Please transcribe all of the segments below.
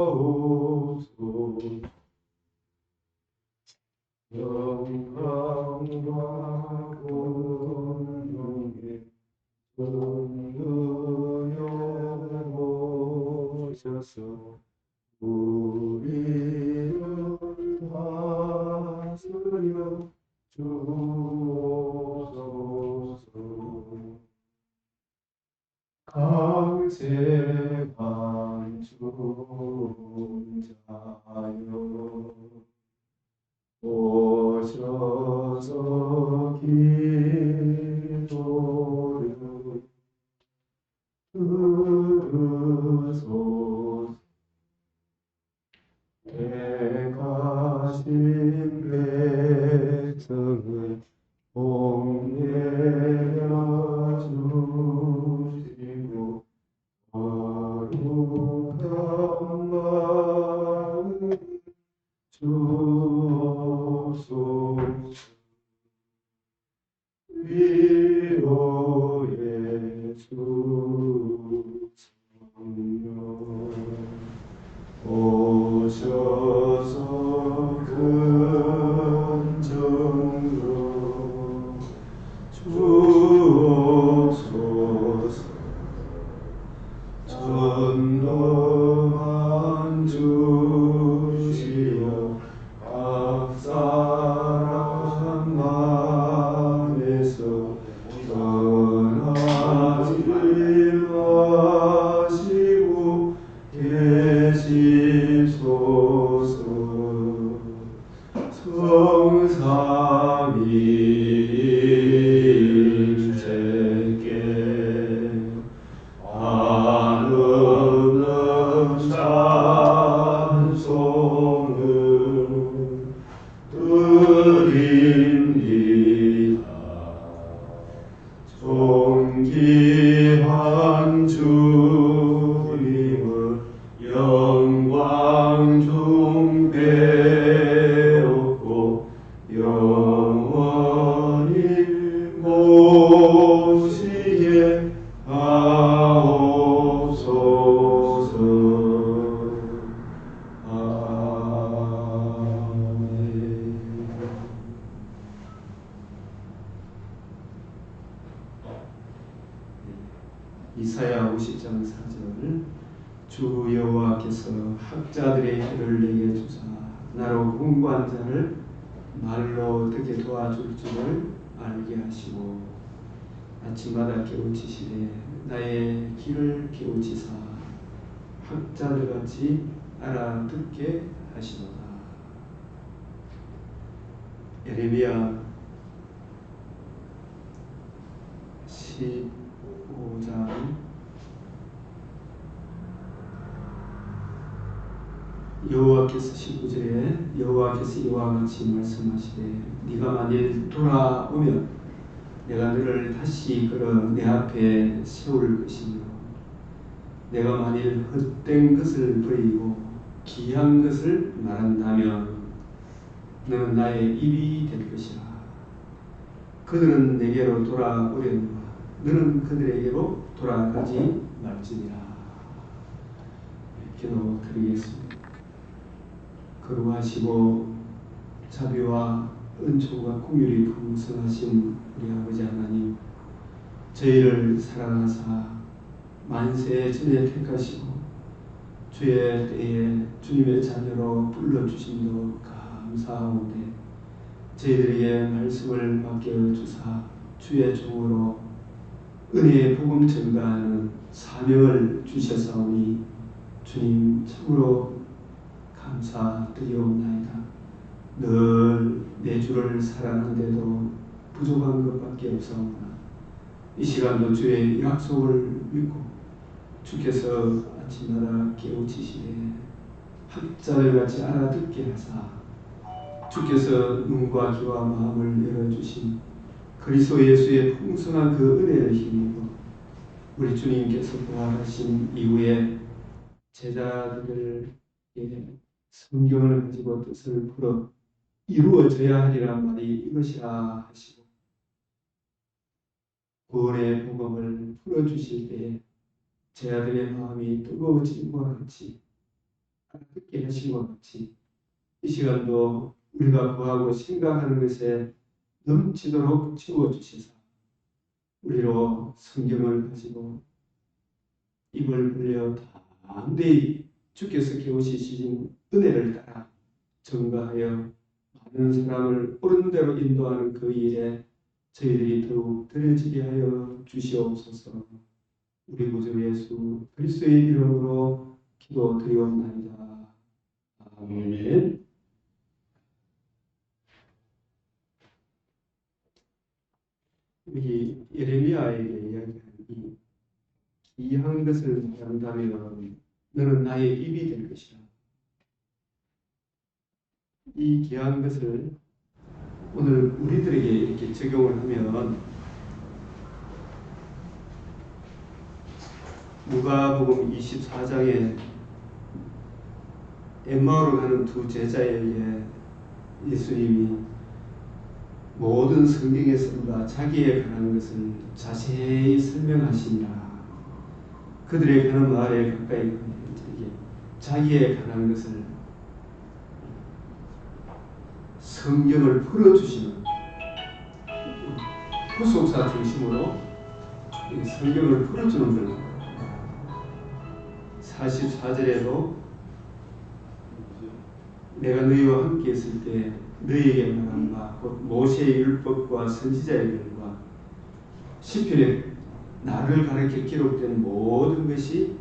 하옵소서. 영광과 권능에 동등여 오셔서 우리를 다스려 주옵소서. 강제한 존자여 오셔서 기도를 들으소서. 택하신 백성을 복내려 주시고 거룩한 마음 주옵소서. 위로의 주 성령 오셔서 근정으로 주옵소서. 전능한 주시여 각 사람 마음에서 떠나지 마시고 계시소서. 성삼위일체께 아름다운 찬송을 드립니다. 존귀한 주님을 영광 중배웠고 영원히 모시게 하옵소서. 아멘. 이사야 50장 4절 주 여호와께서 학자들의 혀를 내게 주사 나로 공부한 자를 말로 어떻게 도와줄 줄을 알게 하시고 아침마다 깨우치시되 나의 길을 깨우치사 학자들같이 알아듣게 하시도다. 예레미야 15장 여호와께서 19절에 여호와께서 이와 같이 말씀하시되 네가 만일 돌아오면 내가 너를 다시 이끌어 내 앞에 세울 것이며 내가 만일 헛된 것을 버리고 귀한 것을 말한다면 너는 나의 입이 될 것이라. 그들은 내게로 돌아오려니와 너는 그들에게로 돌아가지 말지니라. 기도 드리겠습니다. 거룩하시고 자비와 은총과 긍휼이 풍성하신 우리 아버지 하나님, 저희를 사랑하사 만세 전에 택하시고 주의 때에 주님의 자녀로 불러주심도 감사하오되 저희들에게 말씀을 맡겨주사 주의 종으로 은혜의 복음 전가하는 사명을 주셨사오니 주님 참으로 감사드리옵나이다. 늘 내 주를 사랑하는데도 부족한 것밖에 없사오나 이 시간도 주의 약속을 믿고 주께서 아침마다 깨우치시되 학자들같이 알아듣게 하사 주께서 눈과 귀와 마음을 열어주신 그리스도 예수의 풍성한 그 은혜를 힘입어 우리 주님께서 부활하신 이후에 제자들에게 성경을 가지고 뜻을 풀어 이루어져야 하리란 말이 이것이라 하시고 구원의 복음을 풀어주실 때에 제자들의 마음이 뜨거워진 것 같이 알아듣게 하신 것 같이 이 시간도 우리가 구하고 생각하는 것에 넘치도록 채워주시사 우리로 성경을 가지고 입을 벌려 담대히 주께서 깨우치신 은혜를 따라 전가하여 많은 사람을 옳은 대로 인도하는 그 일에 저희들이 더욱 들어지게 하여 주시옵소서. 우리 구주 예수 그리스도의 이름으로 기도드리옵나이다. 아멘. 여기 예레미야에게 이야기하는 이 귀한 것을 말한다면 너는 나의 입이 될 것이라. 이 귀한 것을 오늘 우리들에게 이렇게 적용을 하면 누가복음 24장에 엠마오로 가는 두 제자에게 예수님이 모든 성경에서보다 자기에 관한 것을 자세히 설명하시니라. 그들의 가는 마을에 가까이 자기에 관한 것을 성경을 풀어주시는 후속사 중심으로 성경을 풀어주는 것. 44절에도 내가 너희와 함께 있을 때 너희에게 말한 바 곧 모세의 율법과 선지자의 글과 시편에 나를 가르쳐 기록된 모든 것이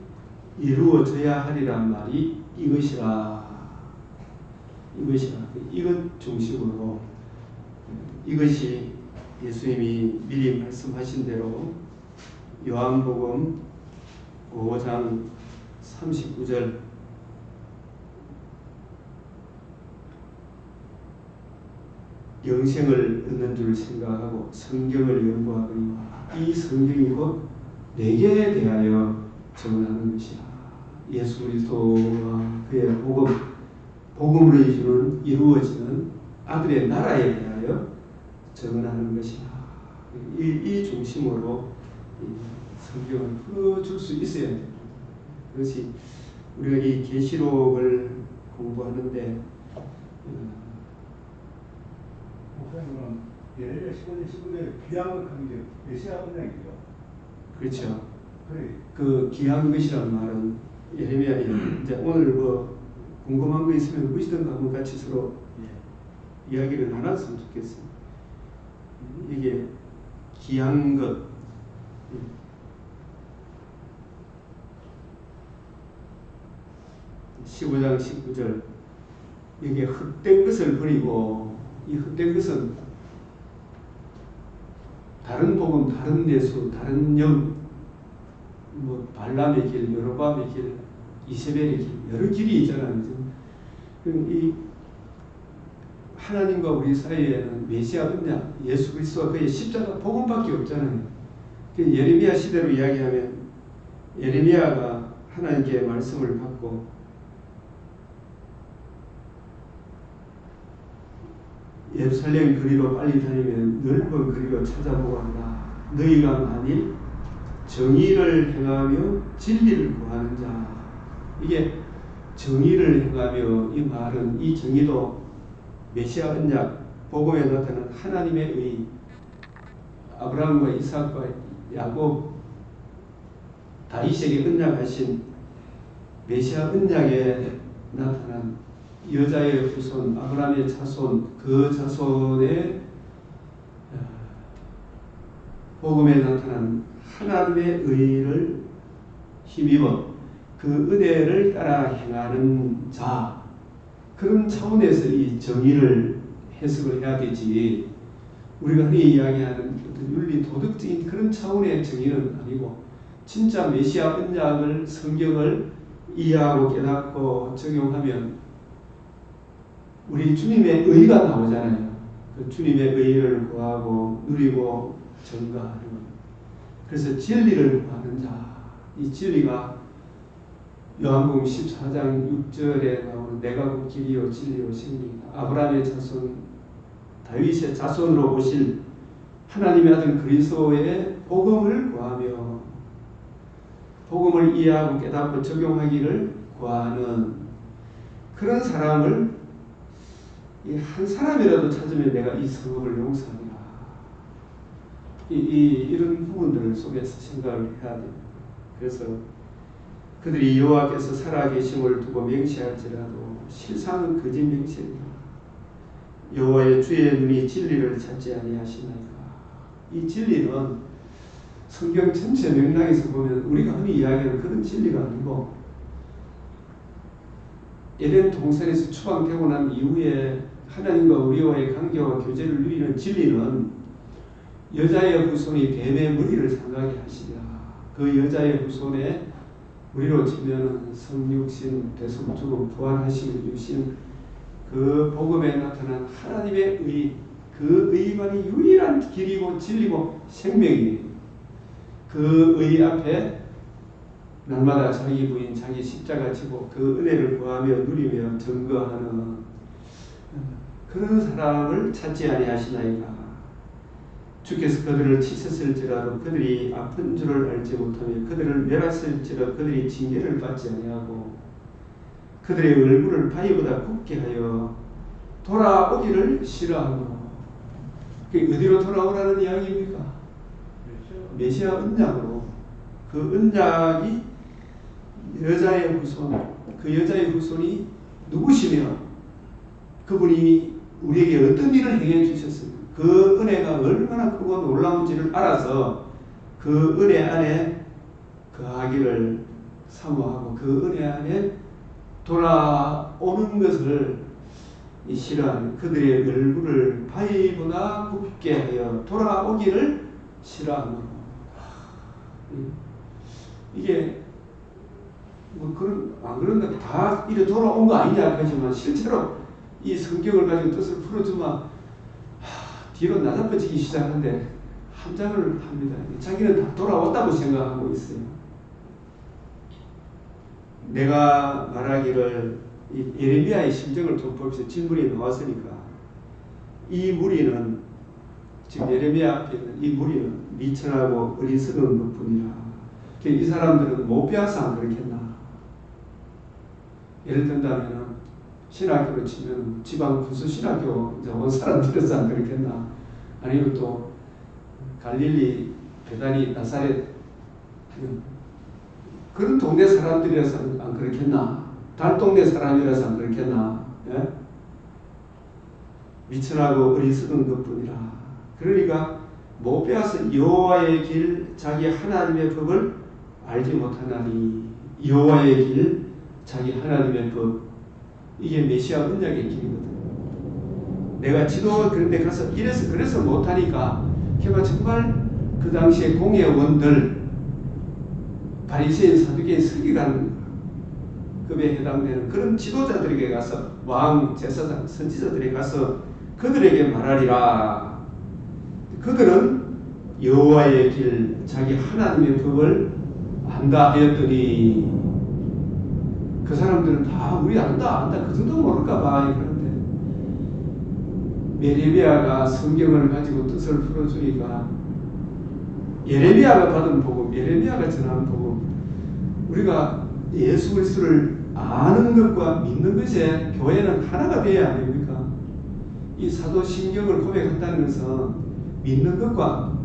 이루어져야 하리란 말이 이것이라. 이것 중심으로 이것이 예수님이 미리 말씀하신 대로 요한복음 5장 39절 영생을 얻는 줄 생각하고 성경을 연구하거니와 이 성경이 곧 내게 대하여 전하는 것이라. 예수 그리스도와 그의 복음으로 이루어지는 아들의 나라에 대하여 전하는 것이라. 이 중심으로 성경을 풀어줄 수 있어야 됩니다. 그것이 우리가 이 계시록을 공부하는데 목사님은 예레미야 15장 19절에 귀한 것 하는 게 메시아 언약이죠. 그렇죠. 그래. 그 귀한 것이라는 말은 예레미야 이제 오늘 뭐 궁금한 거 있으면 무엇이든가 한번 같이 서로 이야기를 나눴으면 좋겠습니다. 이게 귀한 것, 15장 19절 이게 헛된 것을 버리고 이 헛된 것은 다른 복음, 다른 예수, 다른 영, 뭐 발람의 길, 여로밤의 길, 이세벨의 길, 여러 길이 있잖아요. 이 하나님과 우리 사이에는 메시아 언약, 예수 그리스도와 그의 십자가 복음밖에 없잖아요. 예레미야 시대로 이야기하면 예레미야가 하나님께 말씀을 받고 예루살렘 거리로 빨리 다니면 넓은 거리로 찾아보고 한다. 너희가 만일 정의를 행하며 진리를 구하는 자. 이게 정의를 행하며 이 말은 이 정의도 메시아 언약 복음에 나타난 하나님의 의 아브라함과 이삭과 야곱 다윗에게 언약하신 메시아 언약에 나타난 여자의 후손 아브라함의 자손 그 자손의 복음에 나타난 하나님의 의를 힘입어 그 은혜를 따라 행하는 자. 그런 차원에서 이 정의를 해석을 해야 되지 우리가 흔히 이야기하는 어떤 윤리 도덕적인 그런 차원의 정의는 아니고 진짜 메시아 언약을 성경을 이해하고 깨닫고 적용하면 우리 주님의 의가 나오잖아요. 그 주님의 의를 구하고 누리고 전가하는. 그래서 진리를 구하는 자. 이 진리가 요한복음 14장 6절에 나오는 내가 곧 길이요 진리요 생명이다. 아브라함의 자손 다윗의 자손으로 오실 하나님의 아들 그리스도의 복음을 구하며 복음을 이해하고 깨닫고 적용하기를 구하는 그런 사람을 이 한 사람이라도 찾으면 내가 이 성읍을 용서하리라. 이런 부분들 속에서 생각을 해야 됩니다. 그래서 그들이 여호와께서 살아계심을 두고 맹세할지라도 실상은 거짓 맹세입니다. 여호와의 주의 눈이 진리를 찾지 아니하시나이까. 이 진리는 성경 전체 맥락에서 보면 우리가 흔히 이야기하는 그런 진리가 아니고, 에덴 동산에서 추방되고 난 이후에 하나님과 우리와의 관계와 교제를 누리는 진리는 여자의 후손이 뱀의 머리를 상하게 하시리라. 그 여자의 후손에 우리로 치면 성육신, 대속주고 부활하심을 주신 그 복음에 나타난 하나님의 의, 그 의만이 유일한 길이고 진리고 생명이에요. 그 의 앞에 날마다 자기 부인, 자기 십자가 지고 그 은혜를 구하며 누리며 증거하는 그런 사람을 찾지 아니하시나이까. 주께서 그들을 치셨을지라도 그들이 아픈 줄을 알지 못하며 그들을 멸하실지라도 그들이 징계를 받지 아니하고 그들의 얼굴을 바위보다 굽게 하여 돌아오기를 싫어하고. 그게 어디로 돌아오라는 이야기입니까? 메시아 언약으로. 그 언약이 여자의 후손, 그 여자의 후손이 누구시며 그분이 우리에게 어떤 일을 행해 주셨습니까? 그 은혜가 얼마나 크고 놀라운지를 알아서 그 은혜 안에 거하기를 사모하고 그 은혜 안에 돌아오는 것을 싫어하는, 그들의 얼굴을 바위보다 굽게 하여 돌아오기를 싫어하는. 이게 뭐 그런 안 그런다 다 이래 돌아온 거 아니냐 하지만 실제로 이 성경을 가지고 뜻을 풀어주면 뒤로 나자빠지기 시작하는데 함장을 합니다. 자기는 다 돌아왔다고 생각하고 있어요. 내가 말하기를 이 예레미야의 심정을 좀 봅시다. 질문이 나왔으니까 이 무리는 지금 예레미야 앞에 있는 이 무리는 미천하고 어리석은 것뿐이라. 이 사람들은 못 배워서 안 그렇겠나. 예를 든다면 신학교로 치면 지방 군수 신학교 온 사람들에서 안 그렇겠나. 아니면 또 갈릴리, 베다니, 나사렛 그런 동네 사람들이라서 안 그렇겠나. 달동네 사람이라서 안 그렇겠나. 예? 미천하고 어리석은 것뿐이라. 그러니까 못 배워서 여호와의 길, 자기 하나님의 법을 알지 못하나니. 여호와의 길, 자기 하나님의 법, 이게 메시아 언약의 길이거든. 내가 지도 그런데 가서 이래서 그래서 못하니까 걔가 정말 그 당시에 공예원들, 바리새인, 사두개인, 서기관 급에 해당되는 그런 지도자들에게 가서, 왕, 제사장, 선지자들에게 가서 그들에게 말하리라. 그들은 여호와의 길, 자기 하나님의 법을 안다 하였더니, 그 사람들은 다 우리 안다 그 정도 모를까봐. 그런데 예레미야가 성경을 가지고 뜻을 풀어주니까 예레미야가 받은 복음, 예레미야가 전하는 복음, 우리가 예수 그리스도를 아는 것과 믿는 것에 교회는 하나가 되어야 됩니까? 이 사도신경을 고백한다는 것은 믿는 것과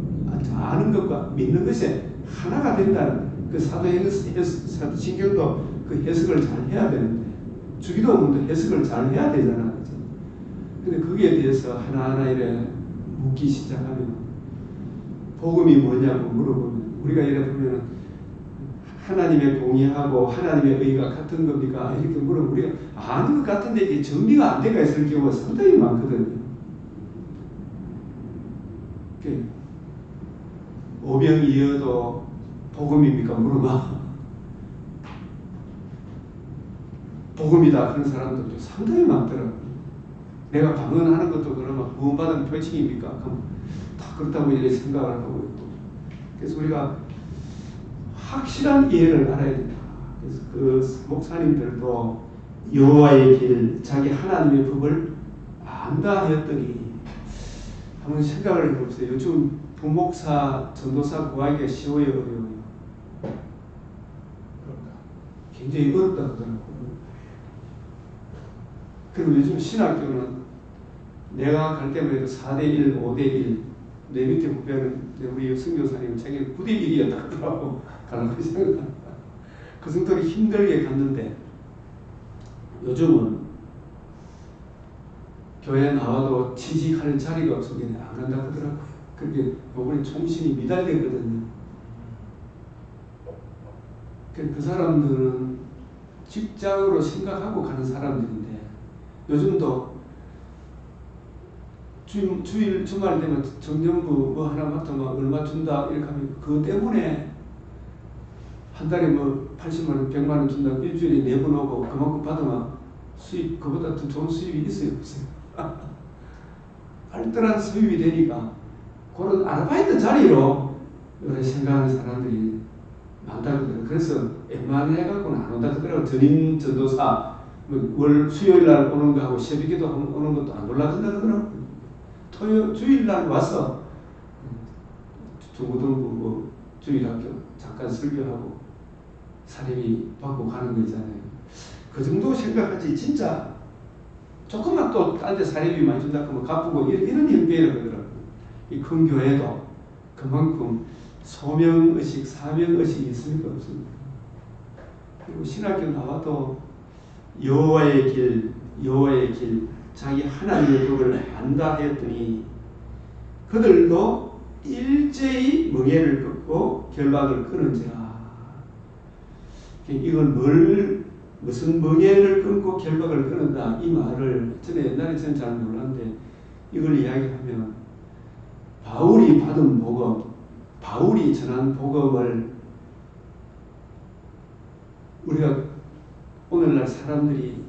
아는 것과 믿는 것에 하나가 된다는, 그 사도신경도 그 해석을 잘 해야 되는데, 주기도문도 해석을 잘 해야 되잖아. 그죠? 근데 거기에 대해서 하나하나 이래 묻기 시작하면, 복음이 뭐냐고 물어보면, 우리가 이래 보면 하나님의 공의하고 하나님의 의가 같은 겁니까? 이렇게 물으면 우리가 아는 것 같은데 이게 정리가 안 돼가 있을 경우가 상당히 많거든요. 오병이어도 복음입니까? 물어봐. 복음이다 그런 사람들도 상당히 많더라고요. 내가 방언하는 것도 그러면 구원받은 표징입니까? 그럼 다 그렇다고 이렇게 생각을 하고 있고. 그래서 우리가 확실한 이해를 알아야 된다. 그래서 그 목사님들도 여호와의 길, 자기 하나님의 법을 안다 하였더니, 한번 생각을 해보세요. 요즘 부목사, 전도사 구하기가 쉬워요, 어려워요? 굉장히 어렵다 그러더라고요. 그리고 요즘 신학교는 내가 갈 때만 해도 4대1, 5대1, 내 밑에 후배는 우리 선교사님은 자기는 9대1이었다 하더라고. 가는 것이 그 정도로 힘들게 갔는데 요즘은 교회 나와도 취직할 자리가 없어서 그냥 안 간다고 하더라고. 그게 요번에 총신이 미달되거든요. 그 사람들은 직장으로 생각하고 가는 사람들인데 요즘도 주말 되면 정년부 뭐 하나 맡으면 얼마 준다 이렇게 하면 그거 때문에 한 달에 뭐 80만 원, 100만 원 준다 일주일에 4번 오고 그만큼 받으면 수입 그보다 더 좋은 수입이 있어요 없어요? 알뜰한 수입이 되니까 그런 아르바이트 자리로 이렇게 생각하는 사람들이 많다거든요. 그래서 웬만해갖고는 안 온다 그러더라고. 전임 전도사 월 수요일 날 오는 거하고 새벽에도 오는 것도 안 올라간다 그러더라고. 주일 날 와서 중고등부 뭐 주일학교 잠깐 설교하고 사례비 받고 가는 거 있잖아요. 그 정도 생각하지 진짜 조금만 또 딴 데 사례비 많이 준다 하면 갚고 이런 형편이라고 하더라고요. 이 큰 교회도 그만큼 소명의식, 사명의식이 있습니까? 없습니까? 그리고 신학교 나와도 여호와의 길, 자기 하나님의 법을 안다 했더니 그들도 일제히 멍에를 긋고 결박을 끊은지라. 이건 무슨 멍에를 끊고 결박을 끊는다 이 말을 저는 옛날에 저는 잘 몰랐는데 이걸 이야기하면 바울이 받은 복음, 바울이 전한 복음을 우리가 오늘날 사람들이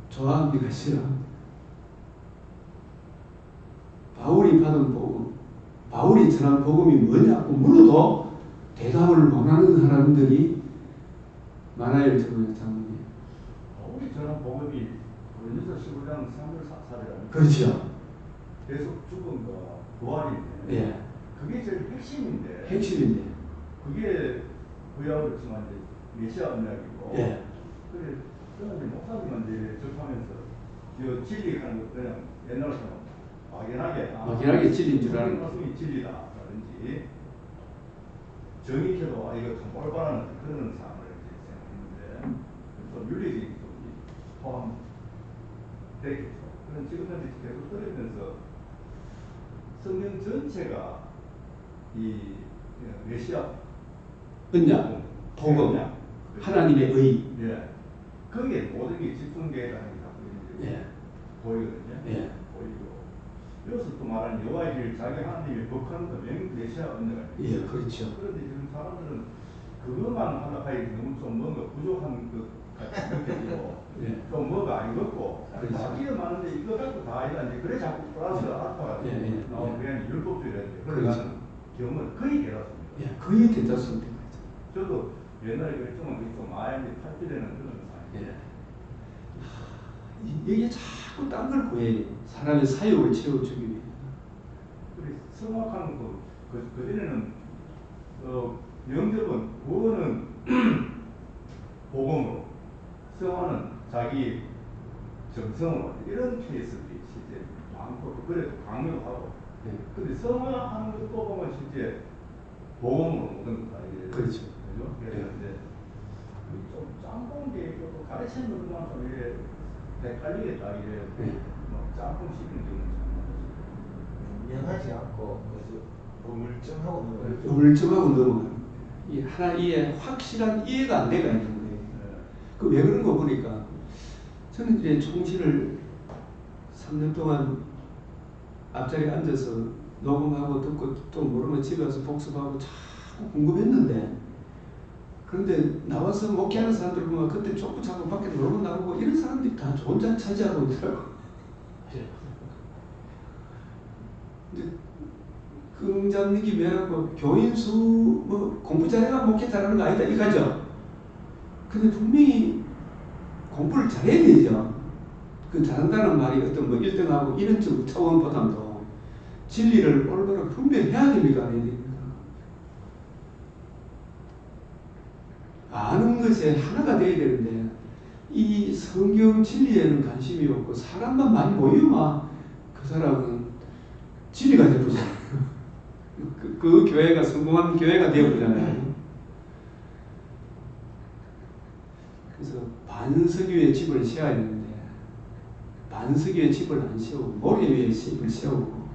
좋아합니까? 싫어합니까? 바울이 받은 복음, 바울이 전한 복음이 뭐냐고 물어도 대답을 못하는 사람들이 많아요. 저는 장모님. 바울이 전한 복음이 고린도서 15장 3절 4절이라는 그렇죠. 계속 죽음과 부활인데 예. 그게 제일 핵심인데 핵심인데. 그게 구약으로 치면 이제 메시아 언약이고 예. 그래 저는 이제 목사님한테 접하면서 진리하는 거 그냥 옛날처럼 막연하게 진리인 줄 알고. 말씀이 진리다라든지 정의해도 이거 참 올바른 그런 상황을 생각했는데 또 윤리적인 쪽이 포함되겠죠. 그런 지금까지 계속 들으면서 성경 전체가 이 메시아 언약, 복음, 하나님의 의. 예. 거기에 모든 게 집중되라는 게 자꾸 이제 예. 보이거든요. 예. 보이고. 여기서 또 말하는 여호와의 길, 자기 하나님의 법하는 거 메시아 언약을. 예, 그렇죠. 그런데 지금 사람들은 그것만 하려고 너무 좀 뭔가 부족한 것 같이 느껴지고 예. 또 뭐가 안 익었고 그렇죠. 바뀌어 많은데 이거 갖고 다 아니다. 이제 그래 자꾸 플러스 알파가 나오고 그냥 율법주의라든지 그런 그렇죠. 경우는 거의 대다수입니다. 예, 거의 대다수입니다. 저도 옛날에 그랬지만 좀 마음이 탈피되는 그런 상황이에요. 예. 이게 자꾸 딴 걸 구해요. 사람의 사욕을 채워주기 위해. 그래 성악하는 거 그전에는 영접은 구원은 복음으로 성화는 자기 정성으로 이런 케이스들이 실제 많고 그래도 강요도 하고 예. 근데 성화하는 것도 보면 실제 복음으로 모든 거다 이게 그렇죠. 그죠? 그래서 예. 이제 좀 짬뽕 계획도 가르치는 것만 좀 이래 헷갈리겠다 이래 예. 뭐 짬뽕 씹는 경우는 참 명하지 않고 그래서 우물증하고 넘어가요. 우물증하고 넘어가는 이 하나의 확실한 이해가 안 돼가 있는 거예요. 그 왜 그런 거 보니까 저는 이제 총신을 3년 동안 앞자리에 앉아서 녹음하고 듣고 또 모르면 집에 와서 복습하고 자꾸 궁금했는데 그런데 나와서 목회하는 사람들 보면 그때 쫓고 자꾸 밖에 놀고 나오고 이런 사람들이 다 좋은 자리 차지하고 있더라고. 근데 긍장 느낌이 해갖고 교인수 뭐 공부 잘해가 목회 잘하는 거 아니다 이거죠. 근데 분명히 공부를 잘해야 되죠. 그 잘한다는 말이 어떤 뭐 1등하고 이런 쪽 차원보다도 진리를 올바로 분별해야 됩니까? 안 해야 됩니까? 아는 것에 하나가 돼야 되는데 이 이 성경 진리에는 관심이 없고 사람만 많이 모이면 그 사람은 진리가 되어버리잖아요. 그 교회가 성공한 교회가 되어버리잖아요. 그래서 반석위에 집을 세워야 되는데 반석위에 집을 안 세우고 모래 위에 집을 세우고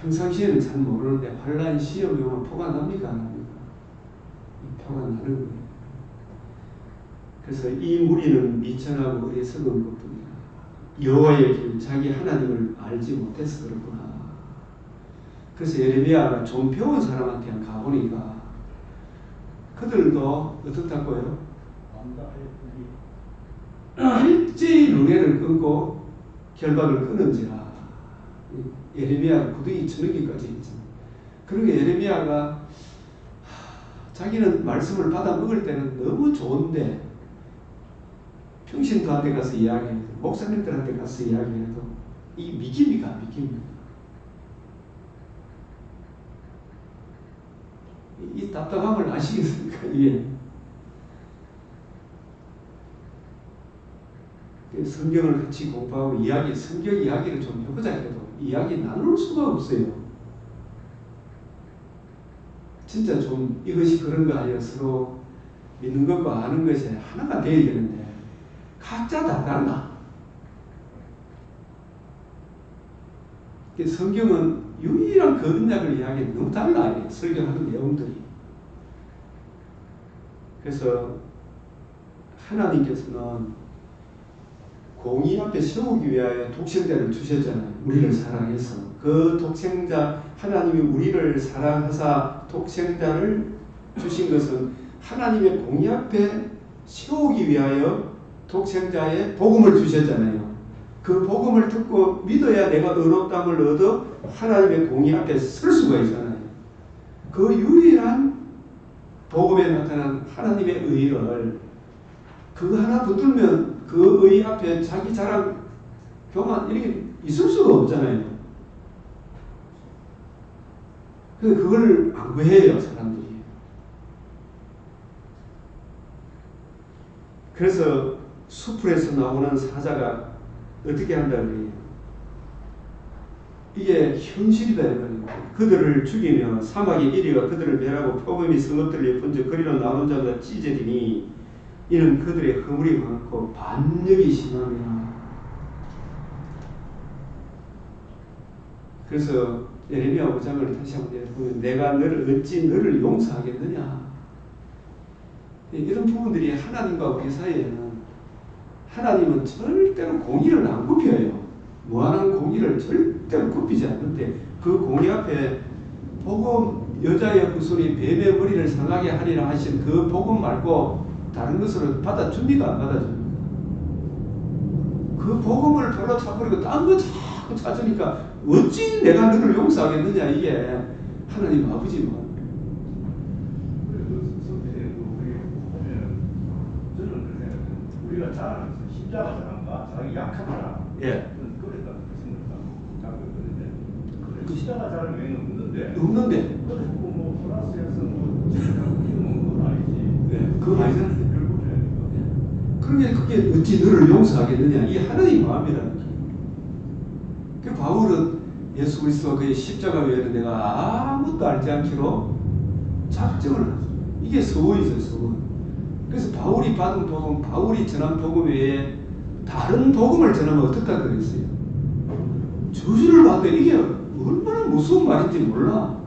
평상시에는 잘 모르는데 환란 시험이 오면 표가 납니까? 안 납니까? 표가 나는 거예요. 그래서 이 무리는 미천하고 어리석은 것뿐이라 여호와의 길 자기 하나님을 알지 못해서 그렇구나. 그래서 예레미야가 좀 배운 사람한테 가보니까 그들도 어떻다고요? 일제히 은혜를 끊고 결박을 끊은지라. 예레미야가 구덩이 쳐넣기까지 했지. 그러니까 예레미야가 자기는 말씀을 받아 먹을 때는 너무 좋은데 평신도한테 가서 이야기해도 목사님들한테 가서 이야기해도 이 믿깁니까? 믿깁니까? 이 답답함을 아시겠습니까? 이게 성경을 같이 공부하고 성경 이야기를 좀 해보자 해도 이야기 나눌 수가 없어요. 진짜 좀 이것이 그런가 하여 서로 믿는 것과 아는 것이 하나가 되어야 되는데 각자 다 달라. 성경은 유일한 그 언약을 이야기하는 너무 달라. 설교하는 내용들이. 그래서 하나님께서는 공의 앞에 세우기 위하여 독생자를 주셨잖아요. 우리를 사랑해서. 그 독생자 하나님이 우리를 사랑하사 독생자를 주신 것은 하나님의 공의 앞에 세우기 위하여 독생자의 복음을 주셨잖아요. 그 복음을 듣고 믿어야 내가 의롭다함을 얻어 하나님의 공의 앞에 설 수가 있잖아요. 그 유일한 복음에 나타난 하나님의 의를 그거 하나 붙들면 그 의 앞에 자기 자랑, 교만 이렇게 있을 수가 없잖아요. 그래서 그걸 안 구해요, 사람들이. 그래서 수풀에서 나오는 사자가 어떻게 한다 그래요? 이게 현실이다 이거예요. 그들을 죽이며 사막의 이리가 그들을 멸하고 표범이 성읍들을 번져 거리로 나온 자보다 찢어지니 이는 그들의 허물이 많고 반역이 심하며. 그래서 예레미야 5장을 다시 한번 보면 내가 어찌 너를 용서하겠느냐. 이런 부분들이 하나님과 우리 사이에는 하나님은 절대로 공의를 안 굽혀요. 무한한 공의를 절대로 굽히지 않는데 그 공의 앞에 복음 여자의 후손이 뱀의 머리를 상하게 하리라 하신 그 복음 말고 다른 것으로 받아줍니까? 안 받아줍니까? 그 복음을 별로 찾아버리고 딴 거 자꾸 찾으니까 어찌 내가 너를 용서하겠느냐. 이게 하나님 아버지만. 우리가 잘 아는 십자가 사랑과 자기 약한 사랑, 예. 그랬다는 생각을 십자가 사랑 외에는 없는데. 뭐 플러스에서 뭐 그건 아니지. 예, 그건 아니잖아요. 그러니까 그게 어찌 너를 용서하겠느냐. 이게 하나님 마음이라는 거예요. 그 바울은 예수 그리스도와 그의 십자가 외에는 내가 아무것도 알지 않기로 작정을 하죠. 이게 서원이죠, 서원. 그래서 바울이 받은 복음, 바울이 전한 복음 외에 다른 복음을 전하면 어떨까 그랬어요. 저주를 받는데 이게 얼마나 무서운 말인지 몰라.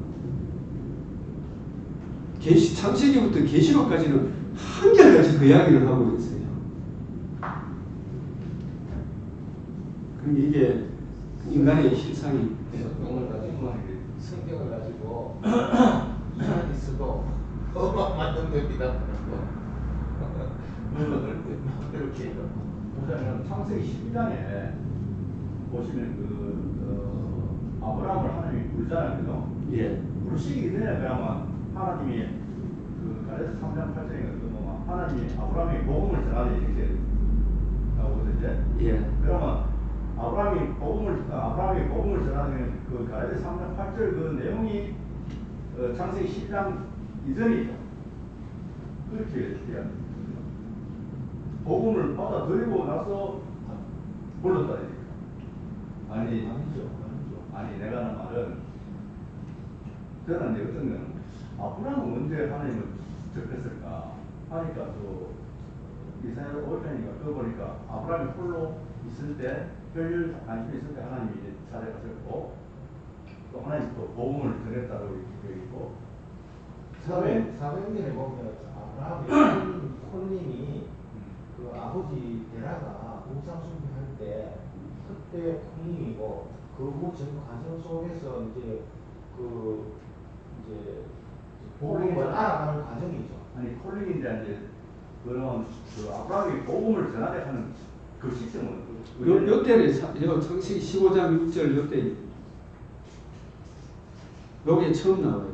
창세기부터 계시록까지는 한결같이 그 이야기를 하고 있어요. 그러니까 이게 인간의 실상이. 성경을 가지고 이만 있어도 만든 겁니다. 이렇게 보자면 창세기 12장에 보시면 아브라함을 하나님이 부르잖아요. 예. 부르시기 전에 그러면 하나님이 가레스 3장 8절에 하나님이 아브라함이 복음을 전하되 이렇게 나오거든요. 예. 그러면 아브라함이 복음을 전하는 그 가레스 3장 8절 그 내용이 창세기 10장 이전이죠. 그렇게 돼야 복음을 받아들이고 나서 불렀다 이거야. 아니 아니죠. 아니 내가 하는 말은 저는 이제 어떤 거는 아브라함은 언제 하나님을 접했을까 하니까 또 이사야 5편이니까 그거 보니까 아브라함이 홀로 있을 때 별일 관심이 있을 때 하나님이 이제 찾아가셨고 또 하나님 또 복음을 전했다고 이렇게 되어 있고 사도행전에 보면 아브라함의 콜림이 그 아버지 데라가 우상 숭배할 때 그때 콜림이고 그 전 과정 속에서 이제 복음을 알아가는 과정이죠. 아니 콜링인데 이제 그런 그 아브라함이 복음을 전하게 하는 그 시점은 요때를 창세기 15장 6절 요때 요게 처음 나와요.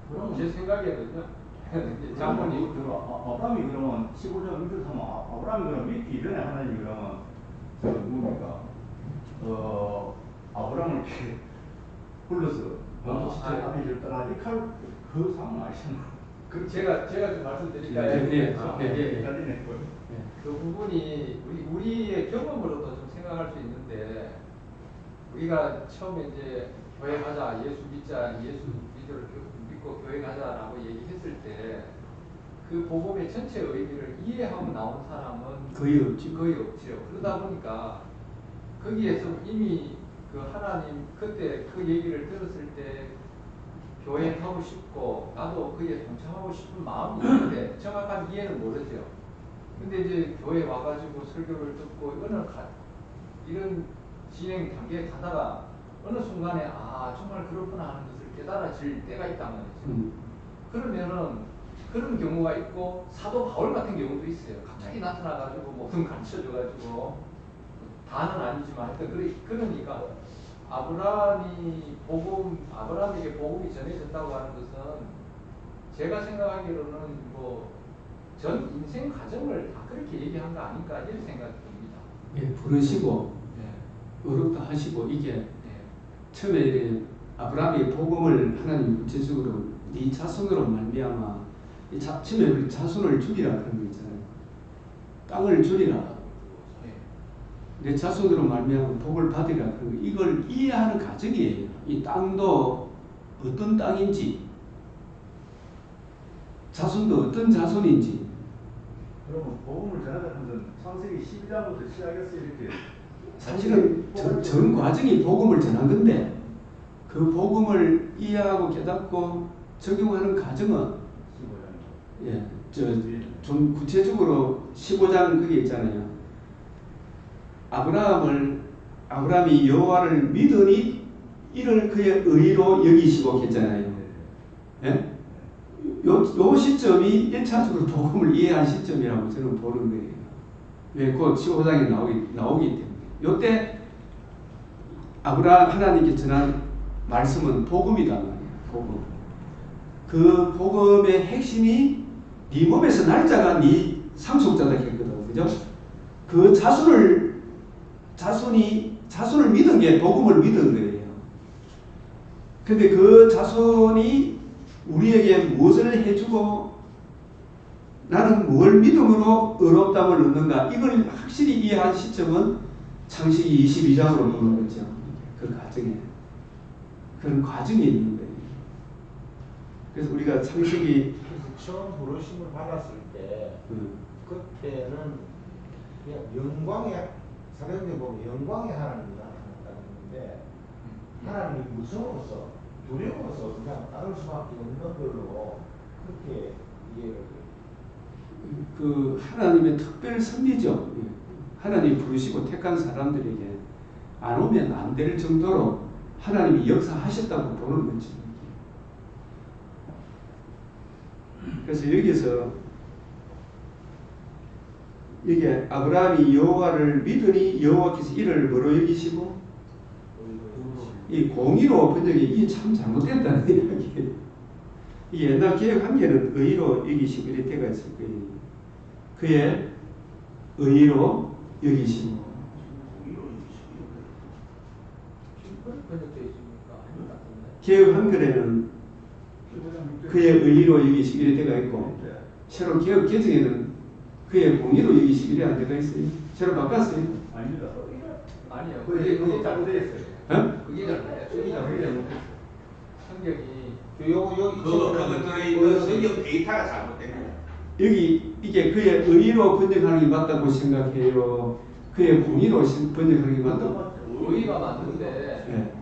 그럼 제 생각에는요. 장모님 아브라함이 그러면 15장 6절 하면 아브라함이 그러면 믿기 이전에 하나님이 그러면 저 누굽니까? 아브라함을 이렇게 불러서 아비를 떠나 그 상황 아시잖아. 그 제가 좀 말씀드릴까요? 그 부분이 우리의 경험으로도 좀 생각할 수 있는데 우리가 처음에 이제 교회 가자, 예수 믿자, 예수 믿고 교회 가자라고 얘기했을 때 그 복음의 전체 의미를 이해하고 나온 사람은 거의 없지. 거의 없지요. 그러다 보니까 거기에서 이미 그 하나님 그때 그 얘기를 들었을 때 교회 가고 싶고 나도 거기에 동참하고 싶은 마음이 있는데 정확한 이해는 모르죠. 근데 이제 교회 와가지고 설교를 듣고 이런 진행 단계에 가다가 어느 순간에 정말 그렇구나 하는 것을 깨달아질 때가 있단 말이죠. 그러면은 그런 경우가 있고 사도 바울 같은 경우도 있어요. 갑자기 나타나가지고 모든 가르쳐줘가지고 다는 아니지만 하여튼 그러니까 아브라함에게 복음이 전해졌다고 하는 것은 제가 생각하기로는 전 인생 과정을 다 그렇게 얘기한 거 아닐까 이런 생각이 듭니다. 예, 부르시고 어렵다 하시고 이게 처음에 이래 아브라함이 복음을 하나님 구체적으로 네 자손으로 말미암아 처음에 우리 자손을 줄이라 그런 거 있잖아요. 땅을 줄이라. 내 자손으로 말미암아 복을 받으라 그런 거. 이걸 이해하는 과정이에요. 이 땅도 어떤 땅인지, 자손도 어떤 자손인지. 그러면 복음을 전하는 것은 창세기 12장부터 시작해서 이렇게 사실은 전 과정이 복음을 전한 건데 그 복음을 이해하고 깨닫고 적용하는 과정은 15장. 좀 구체적으로 15장 그게 있잖아요. 아브라함이 여호와를 믿으니 이를 그의 의로 여기시고 했잖아요. 예? 요 시점이 1차적으로 복음을 이해한 시점이라고 저는 보는 거예요. 왜? 곧 15장에 나오기 때문에. 요때 하나님께 전한 말씀은 복음이란 말이에요. 복음. 그 복음의 핵심이 네 몸에서 날짜가 네 상속자다 했거든. 그죠? 그 자손을 믿은 게 복음을 믿은 거예요. 근데 그 자손이 우리에게 무엇을 해주고 나는 무엇을 믿음으로 의롭다함을 얻는가 이걸 확실히 이해한 시점은 창세기 22장으로 보는 거죠. 그 과정에 그런 과정이 있는 거예요. 그래서 우리가 창세기 처음 부르심을 받았을 때 그때는 그냥 영광의 사도행전 보면 영광의 하나님이 나타났다는데 하나님이 무서워서 두려워서 그냥 따를 수밖에 없는 걸로 그렇게 이해를 그 하나님의 특별 섭리죠. 하나님 부르시고 택한 사람들에게 안 오면 안 될 정도로 하나님이 역사하셨다고 보는 거죠. 그래서 여기서 이게 아브라함이 여호와를 믿으니 여호와께서 이를 뭐로 여기시고 이 공의로 번역이 이게 참 잘못됐다는 이야기예요. 이 옛날 개혁 한계는 의로 여기시고 이럴 때가 있을 거예요. 그의 의로 여기시고 개혁 한글에는 그의 의로 여기시 이래 되가 있고 네. 새로 개혁 개정에는 그의 공의로 여기시 이래 안 되가 있어요. 새로 바꿨어요. 아닙니다. 아니요. 그게 그게 잘못되어 잘못됐어요. 있어요. 어? 그게 잘못됐어요. 그게 잘못됐어요. 성경이 그것들의 성경 데이터가 잘못된 거예요. 여기 이게 그의 의로 번역하는 게 맞다고 생각해요. 그의 공의로 번역하는 게 맞다고. 의의가 맞는데 예.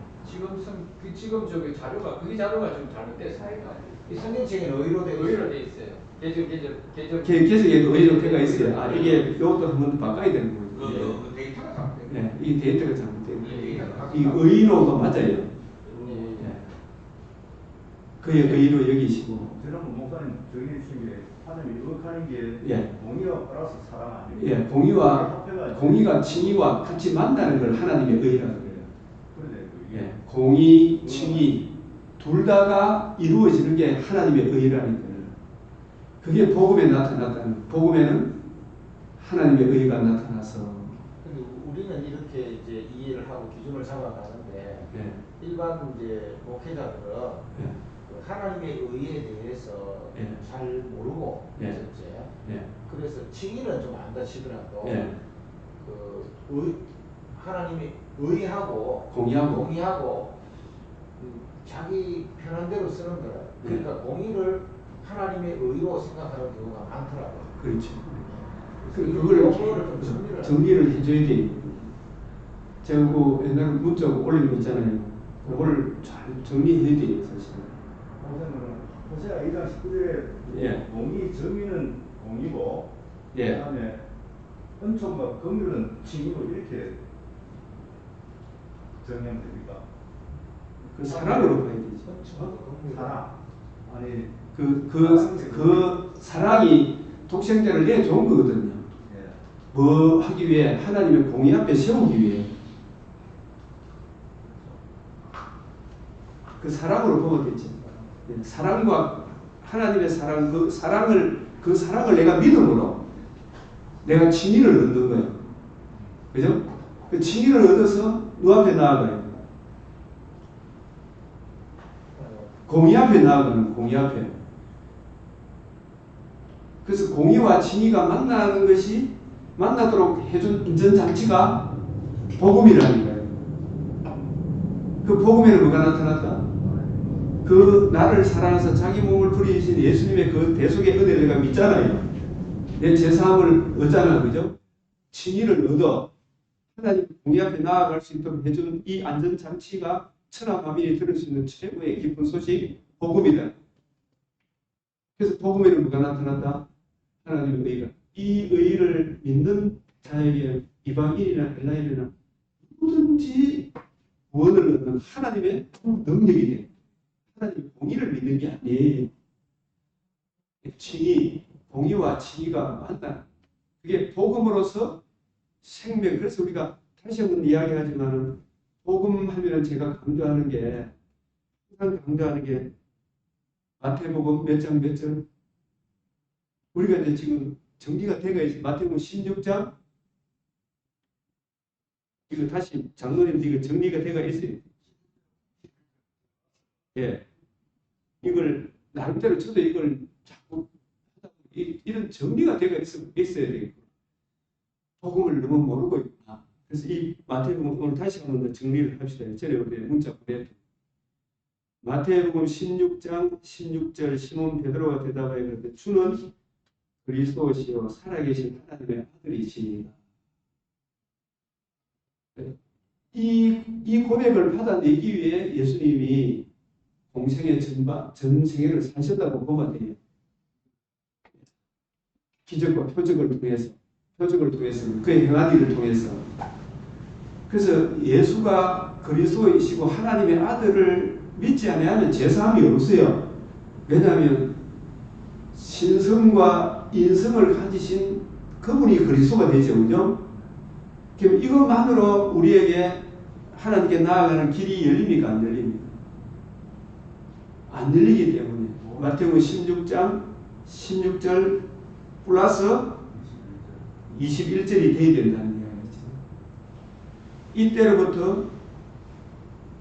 지금 저기 자료가 그 자료가 좀 잘못됐어요. 이 성경책에는 의로 되어 의의로 있어요. 돼 있어요. 개정. 계속해도 의로 되가 있어요. 아 이게 이것도 한번 바꿔야 되는 거예요. 그 데이터가 잘못된 거예요. 네, 이 데이터가 잘못된 거예요. 데이터가 이 의로가 맞아요. 예. 그의 의로 여기시고. 저는 목사님 정리해 주신 게 하나님이 의하는 게 예. 공의와 플러스 사랑 아니에요? 예, 공의가 칭의와 같이 만나는 걸 하나님의 의라는 거예요. 그런데 그게 예, 공의, 칭의 둘 다가 이루어지는 게 하나님의 의라는 거예요. 그게 복음에 나타났다는. 복음에는 하나님의 의가 나타나서. 근데 우리는 이렇게 이제 이해를 하고 기준을 잡아가는데 예, 일반 이제 목회자들은 예, 그 하나님의 의에 대해서 예. 잘 모르고 예. 있었지. 예, 그래서 칭의는 좀 안다 치더라도 예. 하나님의 의하고 공의하고. 공의하고 자기 편한 대로 쓰는 거예요. 그러니까 공의를 하나님의 의로 생각하는 경우가 많더라고요. 그렇죠. 그래서 그걸 요거를 좀 정리를 해줘야 돼요. 제가 그 옛날에 문자 올린 거 있잖아요. 그걸 잘 정리해야 돼요, 사실. 목사님은 호세아 2장 19절에 예. 공의 정의는 공의고 예. 그다음에 은총과 긍휼은 칭의로 이렇게 정의하면 됩니까? 그 사랑으로 봐야 되죠. 사랑 아니 그 사랑이 독생자를 내줘온 거거든요. 예. 뭐 하기 위해? 하나님의 공의 앞에 세우기 위해. 그 사랑으로 보면 되죠. 예, 사랑과 하나님의 사랑, 그 사랑을 내가 믿음으로 내가 칭의를 얻는 거예요. 그죠? 그 칭의를 얻어서 너 앞에 나아가요. 공의 앞에 나아가는 공의 앞에. 그래서 공의와 칭의가 만나는 것이 만나도록 해준 인전장치가 복음이라는 거예요. 그 복음에는 뭐가 나타났다? 그 나를 사랑해서 자기 몸을 부리신 예수님의 그 대속의 은혜를 내가 믿잖아요. 내 죄사함을 얻잖아, 그죠? 칭의를 얻어 하나님 공의 앞에 나아갈 수 있도록 해준 이 안전장치가 천하 만민이 들을 수 있는 최고의 기쁜 소식 복음이다. 그래서 복음에는 뭐가 나타난다? 하나님의 의가. 이 의를 믿는 자에게 이방인이나 헬라인이나 누구든지 구원을 얻는 하나님의 능력이 돼. 하나님의 공의를 믿는 게 아니에요. 칭의, 공의와 칭의가 만나. 그게 복음으로서 생명. 그래서 우리가 다시 한번 이야기하지만은 복음 하면은 제가 강조하는 게 항상 강조하는 게 마태복음 몇 장 몇 절. 우리가 이제 지금 정리가 되어 있어요. 마태복음 16장. 이거 다시 장로님들 이거 정리가 되어 있어요. 예. 이걸 나름대로 저도 이걸 자꾸 이런 정리가 되어 있어야 되겠고. 복음을 너무 모르고 있구나. 그래서 이 마태복음 오늘 다시 한번 정리를 합시다. 전에 우리 문자 보냈던 마태복음 16장 16절 시몬 베드로가 대답하여 그랬는데 주는 그리스도시요 살아계신 하나님의 아들이시니라. 이 고백을 받아내기 위해 예수님이 공생의 전 생애를 사셨다고 보면 돼요. 기적과 표적을 통해서 그의 행한 일을 통해서. 그래서 예수가 그리스도이시고 하나님의 아들을 믿지 않으면 제사함이 없어요. 왜냐하면 신성과 인성을 가지신 그분이 그리스도가 되죠. 그죠? 그럼 이것만으로 우리에게 하나님께 나아가는 길이 열립니까? 안 열립니까? 안 열리기 때문에 마태복음 16장 16절 플러스 21절이 돼야 된다는 이야기죠. 이때로부터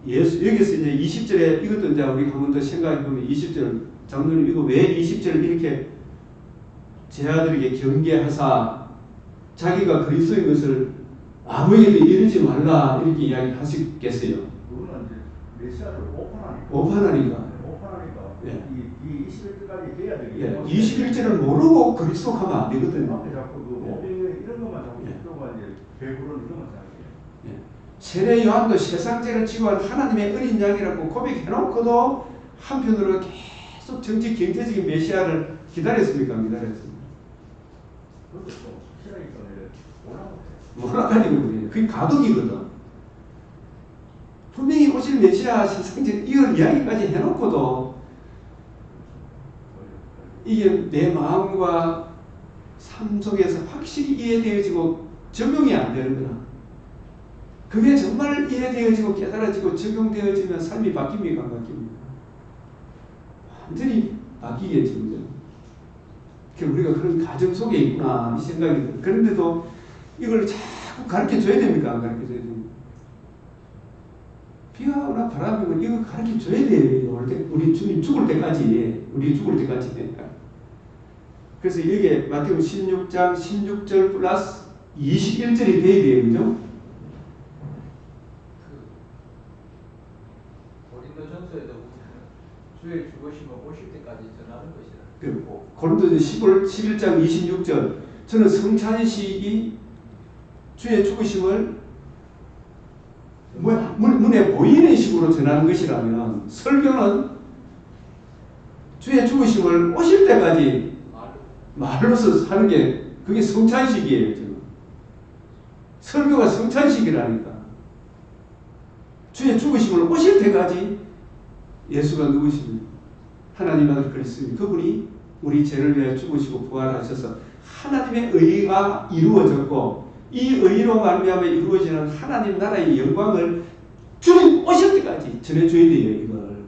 예수, 여기서 이제 20절에 이것도 이제 우리 한 번 더 생각해 보면 20절 장로님 이거 왜 20절 이렇게 제 아들에게 경계하사 자기가 그리스도인 것을 아무에게도 이르지 말라 이렇게 이야기하시겠어요? 그거는 이제 메시아를 오판하니까. 오판하니까. 오판하니까. 예. 이 21절까지 돼야 되기 예, 때문에. 21절을 모르고 그리스도 가면 안 되거든요. 앞에 자꾸 그 예. 오병 이런 것만 자꾸 예. 듣고가 이제 배부른 이런 것만 자꾸. 예. 세례 요한도 세상죄를 지고한 하나님의 어린 양이라고 고백해놓고도 한편으로 계속 정치 경제적인 메시아를 기다렸습니까? 안 기다렸습니다. 그것도 좀 확실하게 전에 올라오고. 몰라가지고 그래요. 그게 가독이거든. 분명히 오실 메시아 세상죄 이걸 이야기까지 해놓고도 이게 내 마음과 삶 속에서 확실히 이해되어지고 적용이 안 되는구나. 그게 정말 이해되어지고 깨달아지고 적용되어지면 삶이 바뀝니까? 안 바뀝니까? 완전히 바뀌겠지. 그죠? 우리가 그런 가정 속에 있구나 이 생각이 들어요. 그런데도 이걸 자꾸 가르쳐줘야 됩니까? 안 가르쳐줘야 됩니까? 비가 오나 바람이 오나 이거 가르쳐줘야 돼요. 우리 주님 죽을 때까지. 우리 죽을 때까지. 그래서 여기에 마태복음 16장 16절 플러스 21절이 돼야 돼요. 그죠? 고린도전서에도 주의 죽으심을 오실 때까지 전하는 것이라. 고린도전 11장 26절 저는 성찬식이 주의 죽으심을 눈에 보이는 식으로 전하는 것이라면 설교는 주의 죽으심을 오실 때까지 말로서 하는 게 그게 성찬식이에요. 지금 설교가 성찬식이라니까. 주의 죽으심을 오실 때까지 예수가 누구십니까? 하나님 아들 그리스도님 그분이 우리 죄를 위하여 죽으시고 부활하셔서 하나님의 의가 이루어졌고 이 의로 말미암아 이루어지는 하나님 나라의 영광을 주님 오실 때까지 전해줘야 돼요. 이걸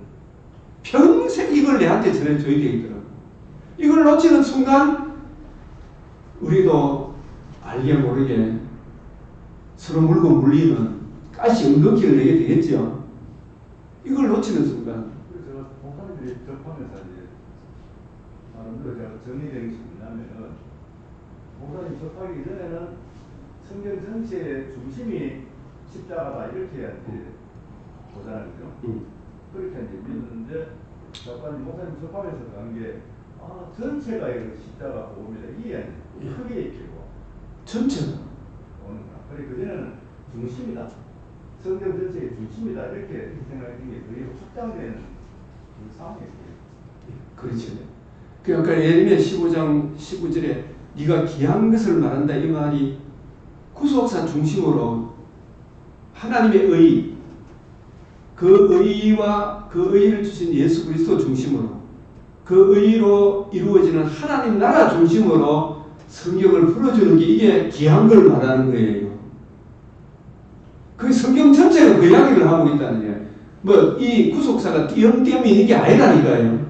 평생 이걸 내한테 전해줘야 되겠더라고. 이걸 놓치는 순간 우리도 알게 모르게 서로 물고 물리는 가시 은근기를 내게 되겠죠. 이걸 놓치는 순간. 그래서 제가 목사님들이 접하면서 이제 나름대로 제가 정리된 것이 뭐냐면은 목사님 접하기 전에는 성경 전체의 중심이 십자가다 이렇게 이제 보잖아요. 그죠? 그렇게 이제 믿었는데 작가님 목사님 접하면서 간 게 전체가 이거 십자가 보험이다 이게 크게 있고 전체가 오는구나. 그래 그전에는 중심이다. 성경 전체의 중심이다 이렇게 생각했던 게 거의 확장되는 그 상황이었어요. 그렇죠. 그러니까 예레미야 15장 19절에 네가 귀한 것을 말한다 이 말이 구속사 중심으로 하나님의 의, 그 의와 그 의를 주신 예수 그리스도 중심으로 그 의로 이루어지는 하나님 나라 중심으로 성경을 풀어주는 게 이게 귀한 걸 말하는 거예요. 그 성경 전체가 그 이야기를 하고 있다는 거예요. 뭐 이 구속사가 띄엄띄엄 있는 게 아니라니까요.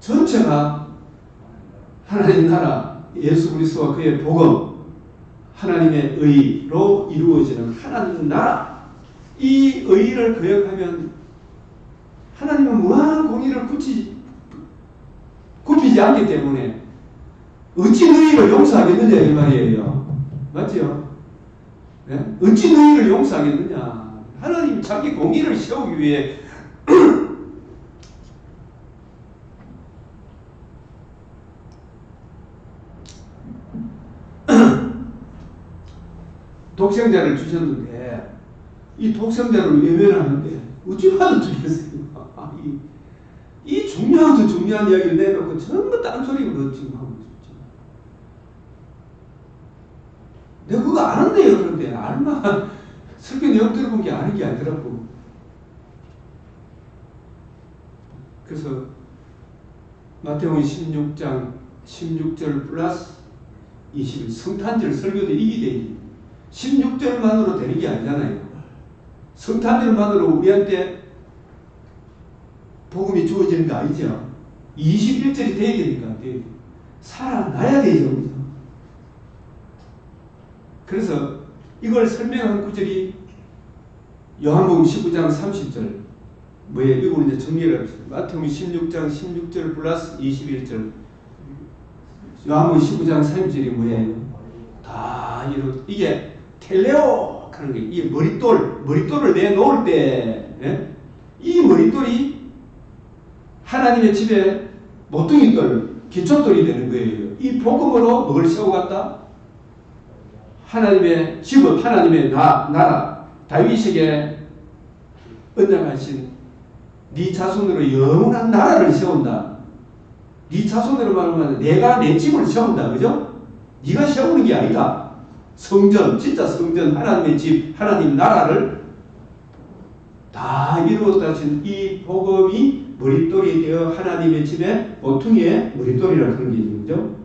전체가 하나님 나라, 예수 그리스도와 그의 복음, 하나님의 의로 이루어지는 하나님 나라. 이 의를 거역하면 하나님은 무한한 공의를 굽히지 않기 때문에 어찌 너희를 용서하겠느냐 이 말이에요. 맞죠? 네? 어찌 너희를 용서하겠느냐. 하나님 자기 공의를 세우기 위해 독생자를 주셨는데 이 독생자를 외면하는데 어찌 봐도 죽겠습니까? 이 중요한 이야기를 내놓고 전부 딴소리로 지금 하고 있죠. 내가 그거 아는데요. 그런데 얼마 설교 내용 들어본 게 아는 게 아니더라고. 그래서 마태복음 16장 16절 플러스 20일 성탄절 설교도 이기 되니 16절만으로 되는 게 아니잖아요. 성탄절만으로 우리한테 복음이 주어지는 거 아니죠. 21절이 돼야 되니까 살아나야 되죠. 그죠? 그래서 이걸 설명한 구절이 요한복음 19장 30절 뭐예요? 이거 이제 정리를 합시다. 마태복음 16장 16절 플러스 21절. 요한복음 19장 3절이 뭐예요? 다 이루 이게 텔레오 하는 게 이 머릿돌을 내놓을 때, 예? 이 머릿돌이 하나님의 집에 모퉁이돌, 기초돌이 되는 거예요. 이 복음으로 뭘 세워갔다? 하나님의 집은 하나님의 나라, 다윗에게 언약하신 네 자손으로 영원한 나라를 세운다. 네 자손으로 말하면 내가 내 집을 세운다. 그죠? 네가 세우는 게 아니다. 성전, 진짜 성전, 하나님의 집, 하나님 나라를 다 이루었다신 이 복음이 머릿돌이 되어 하나님의 집에 모퉁이의 머릿돌이라는 그런 게 있는 거죠.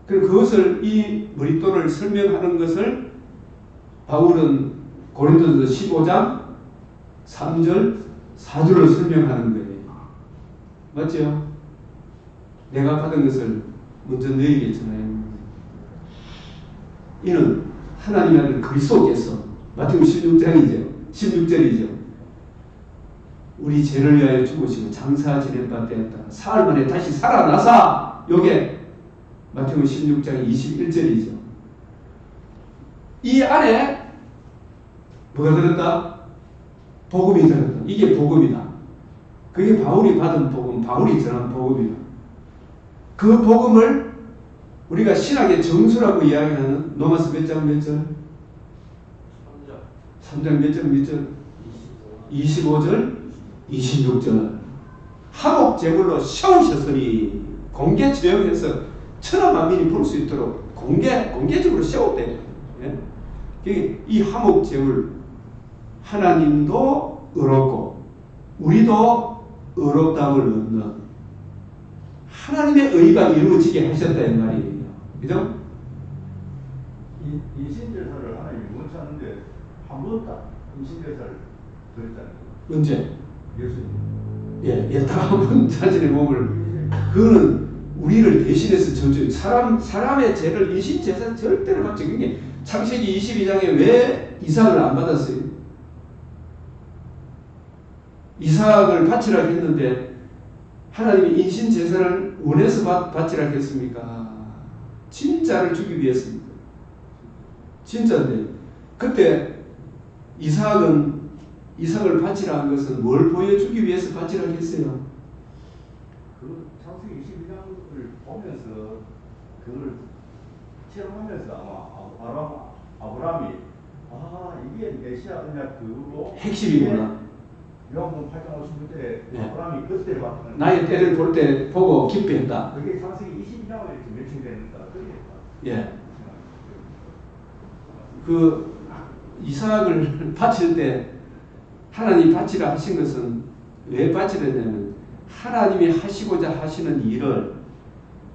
그리고 그것을 이 머릿돌을 설명하는 것을 바울은 고린도서 15장 3절 4절을 설명하는 거예요. 맞죠? 내가 받은 것을 먼저 너희에게 전하였노라. 이는 하나님 아들 그리스도께서 마태복음 16절이죠. 우리 죄를 위하여 죽으시고 장사 지낼 바 되었다. 사흘 만에 다시 살아나사. 요게 마태복음 16장 21절이죠. 이 안에 뭐가 들었다? 복음이 들었다. 이게 복음이다. 그게 바울이 받은 복음, 바울이 전한 복음이다. 그 복음을 우리가 신학의 정수라고 이야기하는 로마서 몇 장 몇 절? 3장 몇 절 몇 절? 25절, 26절. 한옥 제물로 세우셨으니 공개 제형해서 천하 만민이 볼 수 있도록 공개적으로 세웠대. 예? 이 한옥 제물 하나님도 의롭고 우리도 의롭다함을 얻는 하나님의 의가 이루어지게 하셨다 이 말이에요. 그죠? 인신제사를 하나님이 원치 않는데 한 번 딱 인신제사를 드렸다는 거. 언제? 예수님. 예, 다음은 자신의 몸을 그거는 우리를 대신해서 저주 사람의 죄를 인신제사 절대로 받지. 그게 창세기 22장에 왜 이삭을 안 받았어요? 이삭을 바치라 했는데 하나님이 인신제사를 원해서 바치라 했습니까? 진짜를 주기 위해서입니다. 진짜인데 그때 이삭을 바치라 한 것은 뭘 보여주기 위해서 바치라 했어요? 그 창세기 22장을 보면서 그걸 체험하면서 아마 아브라함이 이게 메시아 언약 그거 핵심이구나. 요한복음 8장 56절에 네. 아브라함이 그때를 봤다는 나의 때를 볼 때 보고 기뻐했다. 그게 창세기 22장을 이렇게 맺힌다니까 그게 예. 그 이삭을 바칠 때 하나님이 바치라 하신 것은 왜 바치려냐면 하나님이 하시고자 하시는 일을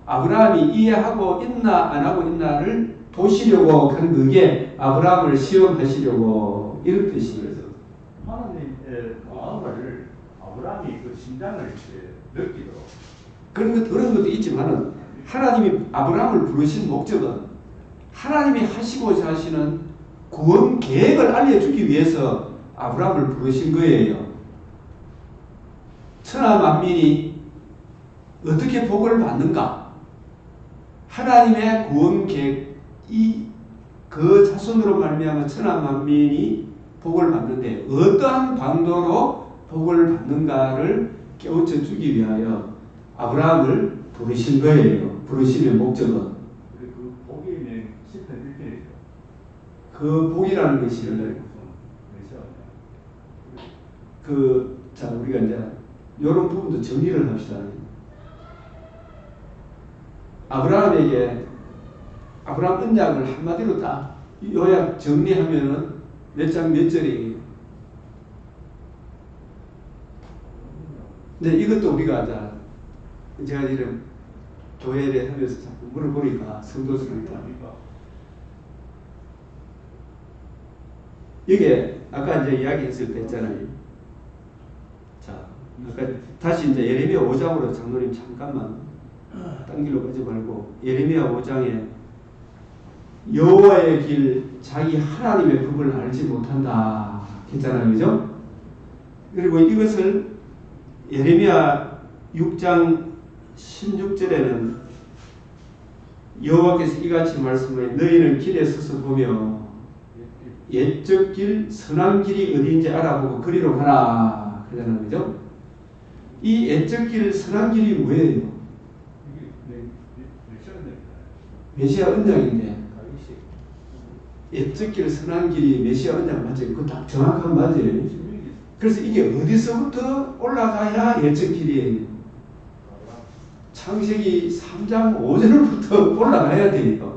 아브라함이 이해하고 있나 안 하고 있나를 보시려고 한 그게 아브라함을 시험하시려고 이런 뜻이에요. 그래서 하나님의 마음을 아브라함이 그 심장을 이렇게 느끼도록 그런 것도 있지만은 하나님이 아브라함을 부르신 목적은 하나님이 하시고자 하시는 구원 계획을 알려주기 위해서 아브라함을 부르신 거예요. 천하 만민이 어떻게 복을 받는가? 하나님의 구원 계획, 그 자손으로 말미암아 천하 만민이 복을 받는데 어떠한 방도로 복을 받는가를 깨우쳐 주기 위하여 아브라함을 부르신 거예요. 부르심의 목적은 그 복이 있는 10편 1편이죠. 그 복이라는 것이 자 우리가 이제 이런 부분도 정리를 합시다. 아브라함 언약을 한마디로 딱 요약 정리하면은 몇 장 몇 절이에요. 근데 이것도 우리가 제가 이런 교회를 하면서 자꾸 물어보니까 성도들한테 이게 아까 이제 이야기했을 때 했잖아요. 자, 아까 다시 이제 예레미야 5장으로 장로님 잠깐만 딴 길로 가지 말고 예레미야 5장에 여호와의 길 자기 하나님의 법을 알지 못한다 했잖아요. 그죠? 그리고 이것을 예레미야 6장 16절에는 여호와께서 이같이 말씀하여 너희는 길에 서서 보며 옛적 길 선한 길이 어디인지 알아보고 그리로 가라 그러잖아요. 그죠? 이 옛적 길 선한 길이 뭐예요? 이게 메시아 언약인데 가위식. 옛적 길 선한 길이 메시아 언약 맞아요. 그거 다 정확한 맞아요. 그래서 이게 어디서부터 올라가야 옛적 길이에요? 창세기 3장 5절부터 올라가야 돼요.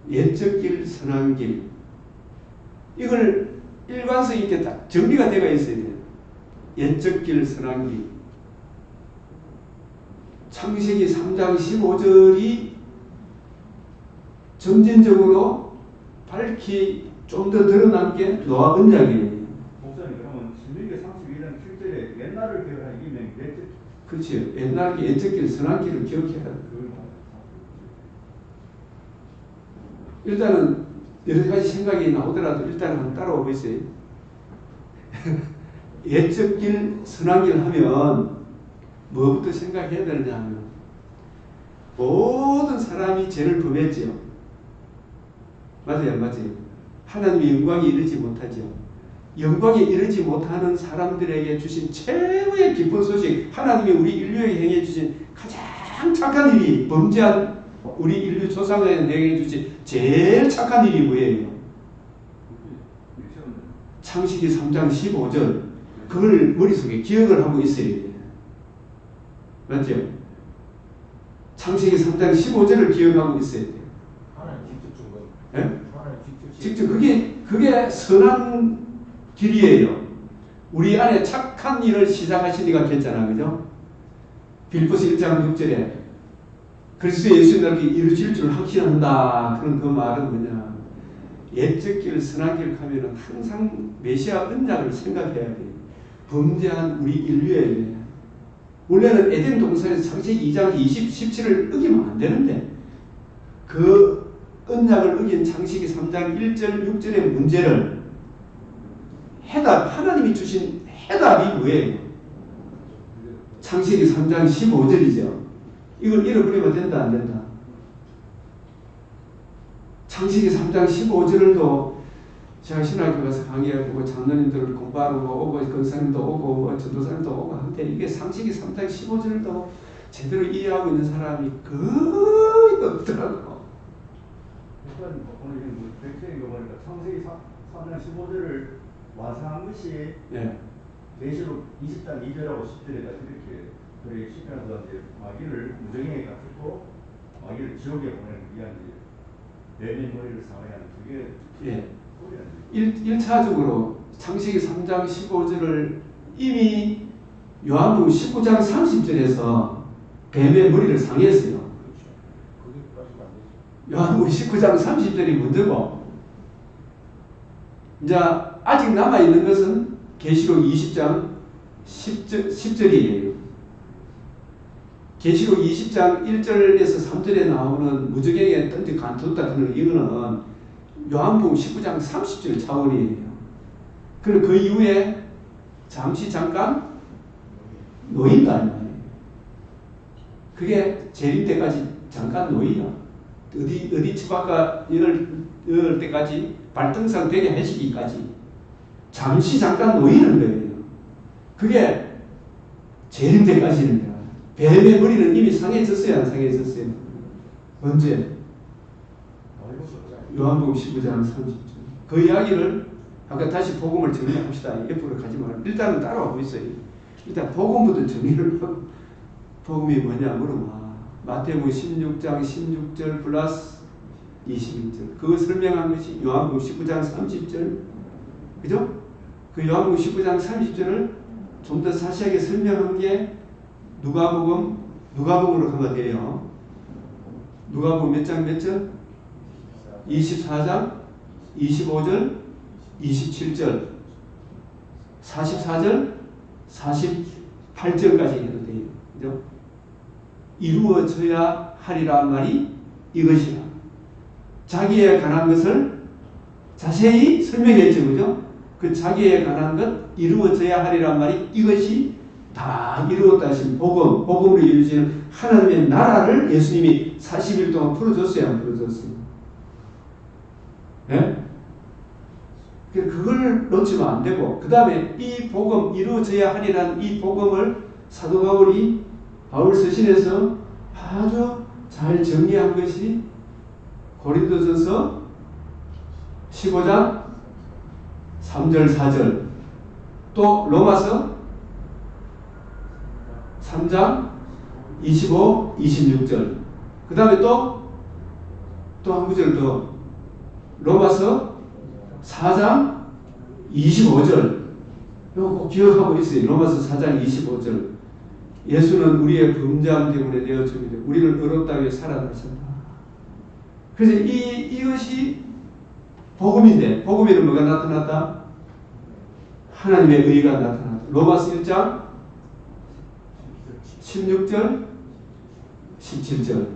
옛적 길, 선한 길. 이걸 일관성 있게 딱 정리가 되어 있어야 돼요. 옛적 길, 선한 길. 창세기 3장 15절이 점진적으로 밝히 좀 더 드러난 게 노아 언약이에요. 목사님 그러면 신명기 31장 7절에 옛날을 기억하는 이게 옛적 그렇죠. 옛날 옛적 길, 선한 길을 기억해야 돼요. 그걸 말해요. 일단은 여러 가지 생각이 나오더라도 일단 한번 따라오고 있어요. 옛적 길, 선한 길 하면 뭐부터 생각해야 되느냐 하면 모든 사람이 죄를 범했지요. 맞아요, 맞아요. 하나님의 영광에 이르지 못하죠. 영광에 이르지 못하는 사람들에게 주신 최고의 기쁜 소식, 하나님이 우리 인류에게 행해 주신 가장 착한 일이, 범죄한 우리 인류 조상에게 행해 주신 제일 착한 일이 뭐예요? 창세기 3장 15절. 그걸 머릿속에 기억을 하고 있어야 돼요. 맞죠? 창세기 3장 15절을 기억하고 있어야 돼요. 하나님 직접 준 거예요. 예? 하나님 직접 그게 선한 길이에요. 우리 안에 착한 일을 시작하시니까 했잖아, 그죠? 빌보스 1장 6절에 그리스도 예수 너에게 이루어질 줄 확신한다. 그런 그 말은 뭐냐? 옛적 길, 선한 길 하면은 항상 메시아 언약을 생각해야 돼요. 범죄한 우리 인류에게 원래는 에덴 동산에서 창세기 2장 17을 어기면 안 되는데 그 언약을 어긴 창세기 3장 1절 6절의 문제를 하나님이 주신 해답이 뭐예요? 창세기 3장 15절이죠. 이걸 잃어버리면 된다 안 된다? 창세기 3장 15절을도 제가 신학교 가서 강의해보고 장로님들 공부하러 오고 권사님도 오고 전도사님도 오고 하는데 이게 창세기 3장 15절도 제대로 이해하고 있는 사람이 거의 없더라고. 일단 오늘 지금 백성인 거 보니까 창세기 3장 15절을 완성한 것이 네. 계시록 20장 2절하고 10절에다 이렇게 우리 시편에서 이제 마귀를 무정행에 갇히고 마귀를 지옥에 보내는 위한 내면 머리를 상하는 그게 예. 1차적으로 창세기 3장 15절을 이미 요한복음 19장 30절에서 뱀의 머리를 상했어요. 거기까지는 안 되죠. 요한복음 19장 30절이 문제고 이제 아직 남아있는 것은 계시록 20장 10절이에요. 계시록 20장 1절에서 3절에 나오는 무적행에 던지 간투다 그는 이거는 요한복음 19장 30절 차원이에요. 그리고 그 이후에 잠깐 놓인다. 그게 재림 때까지 잠깐 놓이야. 어디 치바가 이럴 때까지 발등상 되게 하시기까지 잠깐 놓이는 거예요. 그게 재림 때까지는 거야. 뱀의 머리는 이미 상해졌어요, 안 상해졌어요? 언제? 요한복음 19장 30절. 그 이야기를 아까 다시 복음을 정리합시다. 옆으로 가지 말고 일단은 따라오고 있어요. 일단 복음부터 정리를 하고 복음이 뭐냐 물어봐. 마태복음 16장 16절 플러스 21절. 그거 설명한 것이 요한복음 19장 30절. 그죠? 그 요한복음 19장 30절을 좀 더 자세하게 설명한 게 누가복음으로 가면 돼요. 누가복음 몇 장 몇 절? 24장 25절 27절 44절 48절까지 해도 돼요. 그죠? 이루어져야 하리라 말이 이것이라. 자기에 관한 것을 자세히 설명했죠. 그죠? 그 자기에 관한 것 이루어져야 하리란 말이 이것이 다 이루었다 하신 복음으로 이루어지는 하나님의 나라를 예수님이 40일 동안 풀어줬어요, 안 풀어줬어요? 예? 그걸 놓치면 안 되고, 그 다음에 이 복음, 이루어져야 하리라는 이 복음을 사도 바울 서신에서 아주 잘 정리한 것이 고린도전서 15장 3절 4절, 또 로마서 3장 25, 26절, 그 다음에 또 한 구절 더, 로마서 4장 25절. 이거 꼭 기억하고 있어요. 로마서 4장 25절. 예수는 우리의 범죄함 때문에 되어 죽이되 우리를 의롭다 위해 살아나셨다. 그래서 이것이 복음인데, 복음에는 뭐가 나타났다? 하나님의 의가 나타났다. 로마서 1장 16절 17절.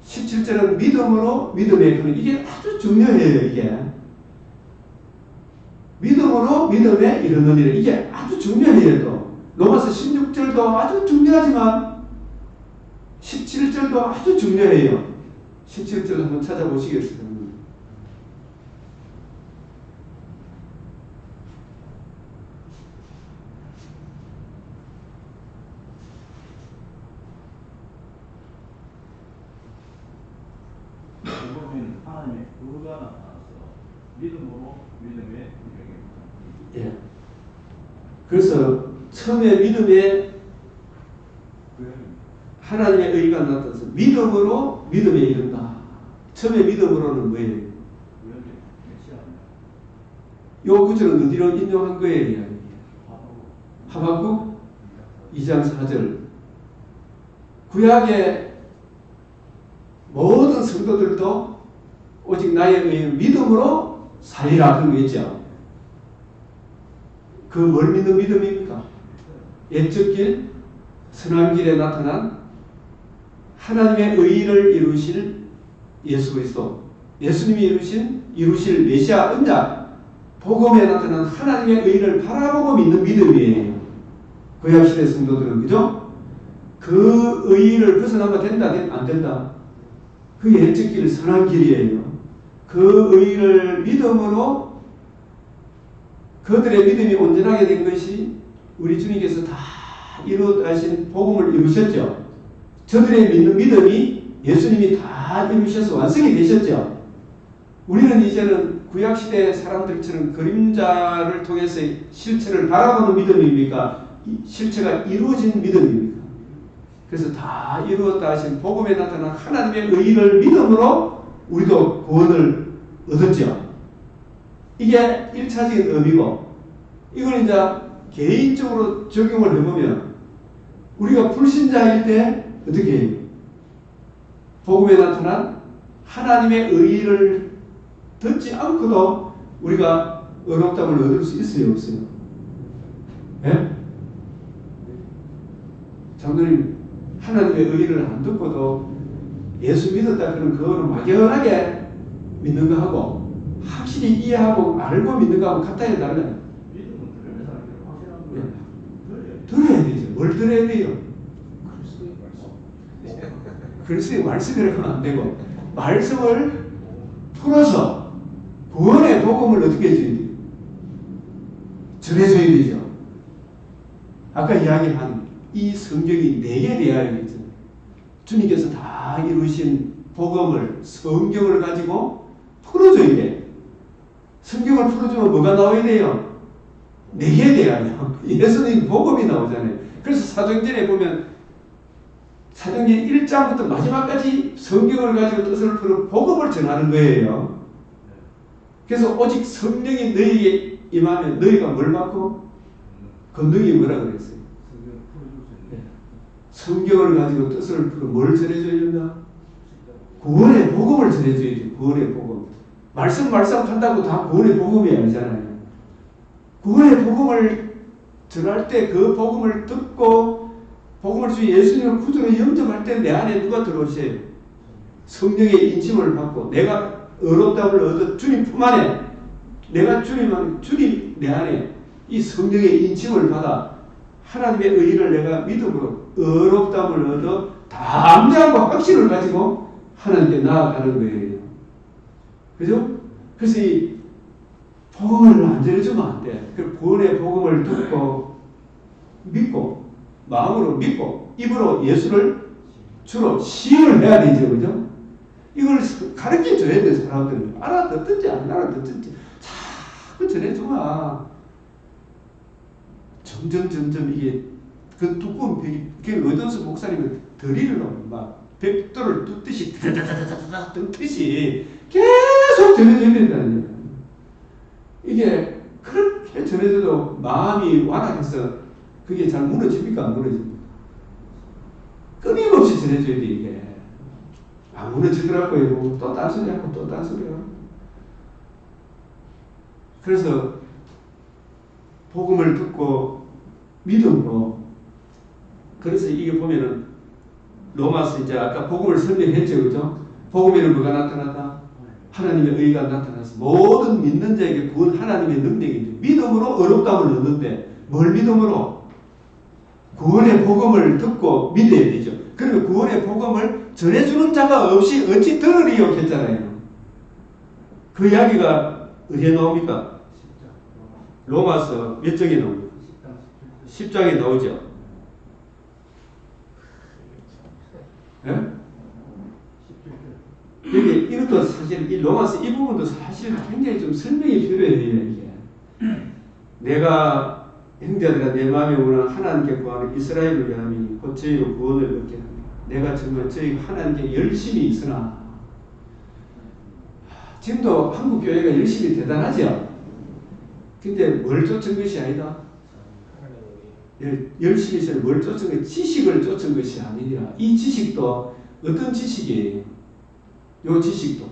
17절은 믿음으로 믿음에 이르는, 이게 아주 중요해요. 이게 믿음으로 믿음에 이르느니라, 이게 아주 중요해요. 또 로마서 16절도 아주 중요하지만 17절도 아주 중요해요. 17절 한번 찾아보시겠습니다. 보면 하나님의 의가 나타나서 믿음으로 믿음의 능력이 예. 그래서 처음에 믿음에 하나님의 의가 나타나서 믿음으로 믿음에 이른다. 처음에 믿음으로는 뭐예요? 요 구절은 어디로 인용한 거예요? 하박국 2장 4절. 구약의 모든 성도들도 오직 나의 의는 믿음으로 살리라, 그런 거 있죠. 그 뭘 믿는 믿음입니까? 옛적 길, 선한 길에 나타난 하나님의 의를 이루실 예수 그리스도, 예수님이 이루실 메시아 언약, 복음에 나타난 하나님의 의를 바라보고 믿는 믿음이에요. 구약시대 성도들은, 그죠? 그 의를 벗어나면 된다, 안 된다? 그 옛적 길, 선한 길이에요. 그 의를 믿음으로 그들의 믿음이 온전하게 된 것이 우리 주님께서 다 이루어가신 복음을 이루셨죠. 저들의 믿는 믿음이 예수님이 다 이루셔서 완성이 되셨죠. 우리는 이제는 구약시대 사람들처럼 그림자를 통해서 실체를 바라보는 믿음입니까? 실체가 이루어진 믿음입니까? 그래서 다 이루었다 하신 복음에 나타난 하나님의 의를 믿음으로 우리도 구원을 얻었죠. 이게 1차적인 의미고, 이걸 이제 개인적으로 적용을 해보면 우리가 불신자일 때 어떻게 해요? 복음에 나타난 하나님의 의를 듣지 않고도 우리가 의롭다함을 얻을 수 있어요, 없어요? 예? 장로님, 하나님의 의를 안 듣고도 예수 믿었다 그러면 그거는 막연하게 믿는 거하고 확실히 이해하고 알고 믿는 거하고 같아야 달라요. 믿음은 들으면 사람들이 확실한 걸 들어야 되죠. 뭘 들어야 돼요? 그리스도의 말씀. 그리스도의 말씀이라고 하면 안 되고, 말씀을 풀어서 구원의 복음을 어떻게 해줘야 돼요? 전해줘야 되죠. 아까 이야기한 이 성경이 내게 대하여겠죠. 주님께서 다 이루신 복음을, 성경을 가지고 풀어줘야 돼. 성경을 풀어주면 뭐가 나와야 돼요? 내게 대하여. 예수님 복음이 나오잖아요. 그래서 사도행전에 보면 사도행전 1장부터 마지막까지 성경을 가지고 뜻을 풀어 복음을 전하는 거예요. 그래서 오직 성령이 너희에게 임하면 너희가 뭘 받고? 건능이 뭐라 그랬어요? 성경을 가지고 뜻을 풀어 뭘 전해줘야 된다? 구원의 복음을 전해줘야지. 구원의 복음. 말씀 한다고 다 구원의 복음이 아니잖아요. 구원의 복음을 전할 때 그 복음을 듣고 복음을 주 예수님을 구주로 영접할 때 내 안에 누가 들어오세요? 성령의 인침을 받고 내가 의롭다함을 얻어 주님 품 안에 내가 주님 내 안에 이 성령의 인침을 받아 하나님의 의를 내가 믿음으로 의롭다함을 얻어 담대함과 확신을 가지고 하나님께 나아가는 거예요. 그죠? 그래서 이 복음을 안 전해주면 안 돼. 그 구원의 복음을 듣고 믿고 마음으로 믿고 입으로 예수를 주로 시인을 해야 되죠. 그죠? 이걸 가르쳐 줘야 돼. 사람들은 알아듣든지 안 알아듣든지 자꾸 전해주마. 점점 이게 그 두꺼운 벽이 그 어던스 목사님은 드릴로 막 벽돌을 뚫듯이 다다다다다 뚫듯이 계속 전해줘야 된다는 거예요. 이게 그렇게 전해줘도 마음이 완악해서 그게 잘 무너집니까? 안 무너집니까? 끊임없이 전해줘야 돼. 이게 안 무너지더라고요. 또 딴소리하고 또 딴소리하고. 그래서 복음을 듣고 믿음으로, 그래서 이게 보면은 로마서 이제 아까 복음을 설명했죠. 그죠? 복음에는 뭐가 나타났다? 하나님의 의가 나타나서 모든 믿는 자에게 구원 하나님의 능력이죠. 믿음으로 의롭다함을 얻는데 뭘 믿음으로? 구원의 복음을 듣고 믿어야 되죠. 그러면 구원의 복음을 전해주는 자가 없이 어찌 들으리요 했잖아요. 그 이야기가 어디에 나옵니까? 로마서 몇 장에 나옵니까? 10장에 나오죠. 예? 여기 이것도 사실 이 로마서 이 부분도 사실 굉장히 좀 설명이 필요해요. 이게 내가 형제들아 내 마음에 원하는 하나님께 구하는 이스라엘을 위하면 곧 저희로 구원을 얻게 합니다. 내가 정말 저희 하나님께 열심히 있으나 지금도 한국 교회가 열심히 대단하죠. 근데 뭘 쫓은 것이 아니다. 열심히 있으면 뭘 쫓은 것, 지식을 쫓은 것이 아니라 이 지식도 어떤 지식이에요? 요 지식도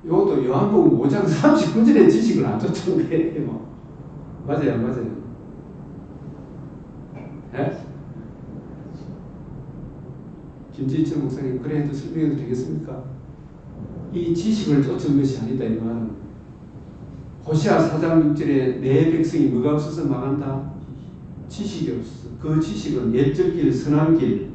이것도 요한복음 5장 39절의 지식을 안 쫓은 거예요. 맞아요, 맞아요. 예? 김지철 목사님 그래 해도 설명해도 되겠습니까? 이 지식을 쫓은 것이 아니다 이 말은. 호시아 4장 6절에 내 백성이 뭐가 없어서 망한다? 지식이 없어서. 그 지식은 옛적 길, 선한 길,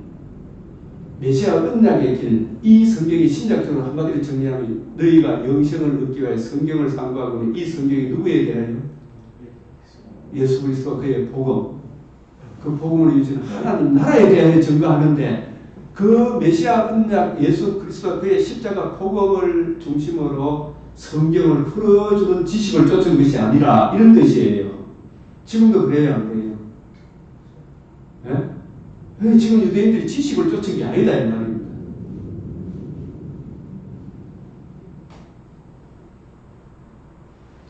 메시아 언약의 길. 이 성경이 신약적으로 한마디로 정리하면 너희가 영생을 얻기 위해 성경을 상고하고는 이 성경이 누구에 대하여? 예수 그리스도 그의 복음. 그 복음을 유지는 하나님 나라에 대하여 증거하는데 그 메시아 언약 예수 그리스도 그의 십자가 복음을 중심으로 성경을 풀어주는 지식을 쫓은 것이 아니라 이런 뜻이에요. 지금도 그래요, 안 그래요? 예? 지금 유대인들이 지식을 쫓은 게 아니다 이 말입니다.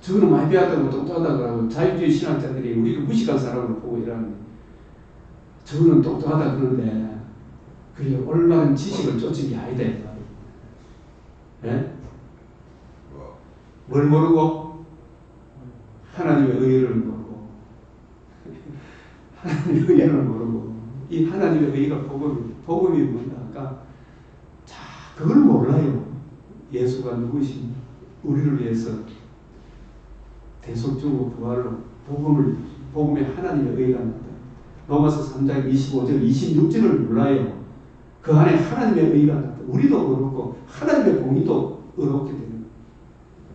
저거는 많이 배웠다고 똑똑하다고 하고 자유주의 신학자들이 우리를 무식한 사람으로 보고 이러는데 저거는 똑똑하다 그러는데 그게 올바른 지식을 쫓은 게 아니다 이 말이에요. 예? 뭘 모르고? 하나님의 의를 모르고 하나님의 의를 모르고 이 하나님의 의가 복음이 뭔가 아까 자 그걸 몰라요. 예수가 누구신지 우리를 위해서 대속주고 부활로 복음의 하나님의 의가 나다. 로마서 3장 25절 26절을 몰라요. 그 안에 하나님의 의가 나다. 우리도 의롭고 하나님의 공의도 의롭게 됩니다.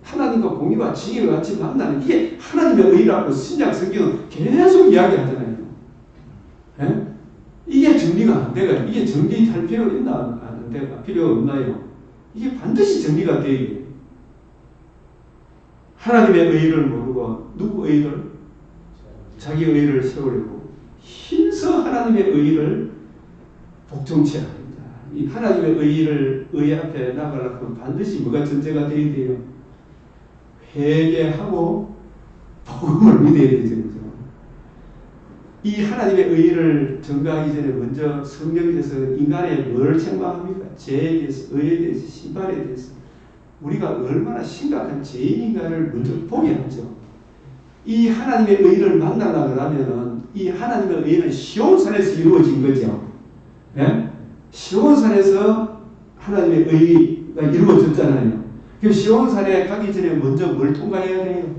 하나님과 공의와 지혜가 같이 만나는 이게 하나님의 의라고 신약 성경은 계속 이야기하잖아요. 예? 이게 정리가 안 돼요. 이게 정리할 필요 있나? 안 돼요. 필요 없나요? 이게 반드시 정리가 돼요. 하나님의 의를 모르고 누구 의를? 자기 의를 세우려고 힘써 하나님의 의를 복종치 않습니다. 이 하나님의 의의 앞에 나가려면 반드시 뭐가 전제가 되어야 돼요? 회개하고 복음을 믿어야 되죠. 이 하나님의 의를 전가하기 전에 먼저 성경에서 인간의 뭘 책망합니까? 죄에 대해서, 의에 대해서, 심판에 대해서 우리가 얼마나 심각한 죄인인가를 먼저 보게 하죠. 이 하나님의 의를 만나려고 하면은 이 하나님의 의는 시온산에서 이루어진 거죠. 예? 시온산에서 하나님의 의가 이루어졌잖아요. 그 시온산에 가기 전에 먼저 뭘 통과해야 돼요?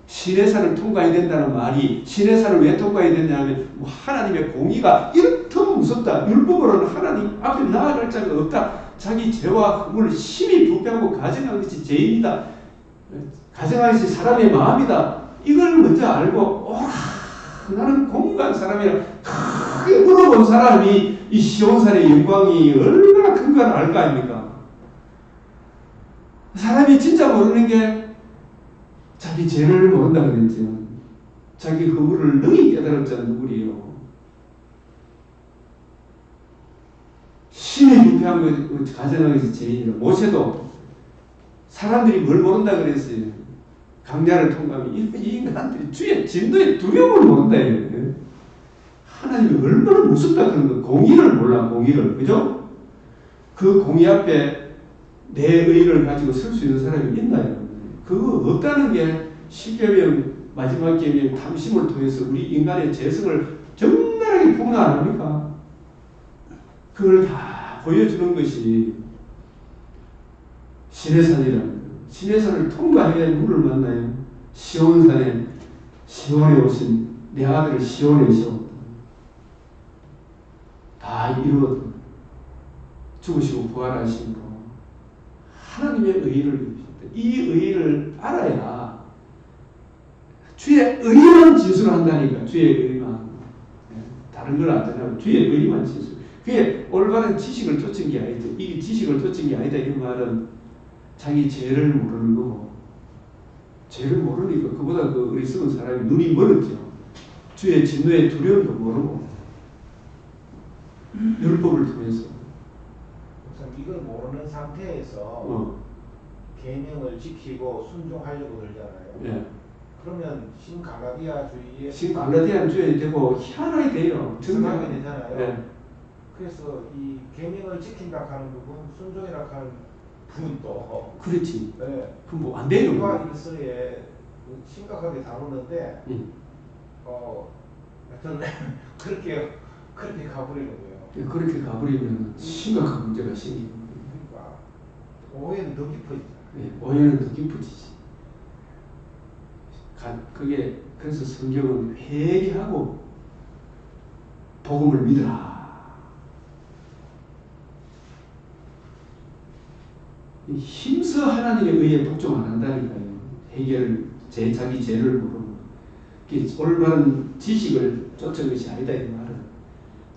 시내산을 통과해야 된다는 말이 시내산을 왜 통과해야 되냐면 뭐 하나님의 공의가 이렇게 무섭다. 율법으로는 하나님 앞에 나아갈 자가 없다. 자기 죄와 흠을 심히 부패하고 가증한 것이 죄입니다. 가증한 것이 사람의 마음이다. 이걸 먼저 알고 오라 나는 공부한 사람이라 크게 물어본 사람이 이 시온산의 영광이 얼마나 큰 걸 알 거 아닙니까? 사람이 진짜 모르는 게 자기 죄를 모른다 그랬죠. 자기 허물을 능히 깨달았잖아요. 누구리요? 신의 부패한 것 가정한 것이 죄인이라. 모세도 사람들이 뭘 모른다 그랬어요. 강야를 통과하면 이 인간들이 주의 진도의 두려움을 모른다 이거예요. 하나님이 얼마나 무섭다 그런 거. 공의를 몰라. 공의를. 그죠? 그 공의 앞에 내 의를 가지고 설 수 있는 사람이 있나요? 그거 없다는 게 십계명 마지막 계명 탐심을 통해서 우리 인간의 죄성을 적나라하게 폭로 안 합니까? 그걸 다 보여주는 것이 시내산이라는 거예요. 시내산을 통과해야 물을 만나요. 시온산에 시온에 오신 내 아들을 시온에 세웠다. 다 이루었다. 죽으시고 부활하신 거 하나님의 의를 이루셨다. 이 의를 알아야 주의 의만 진술한다니까. 주의 의만. 다른 걸 안 되냐고. 주의 의만 진술. 그게 올바른 지식을 쫓은 게 아니다. 이게 지식을 쫓은 게 아니다. 이 말은 자기 죄를 모르는 거고, 죄를 모르니까 그보다 그 어리석은 사람이 눈이 멀었죠. 주의 진노의 두려움도 모르고 율법을 통해서 이걸 모르는 상태에서 계명을 지키고 순종하려고 들잖아요. 예. 그러면 신갈라디아주의에 신갈라디아주의에 되고 희한하게 돼요. 증명하게 되잖아요. 예. 그래서 이 계명을 지킨다 하는 부분, 순종이라 하는 부분도 그렇지. 네. 그럼 뭐 안 돼요. 일과 일서에 심각하게 다루는데 하여튼 그렇게 가버리는 거예요. 예, 그렇게 가버리면 심각한 문제가 생기는 거예요. 그러니까 오해는 더 깊어지죠. 예, 오해는 더 깊어지지. 그게 그래서 성경은 회개하고 복음을 믿으라. 힘써 하나님의 의에 복종 안 한다니까요. 해결 자기 죄를 모르는 올바른 지식을 쫓은 것이 아니다 이 말은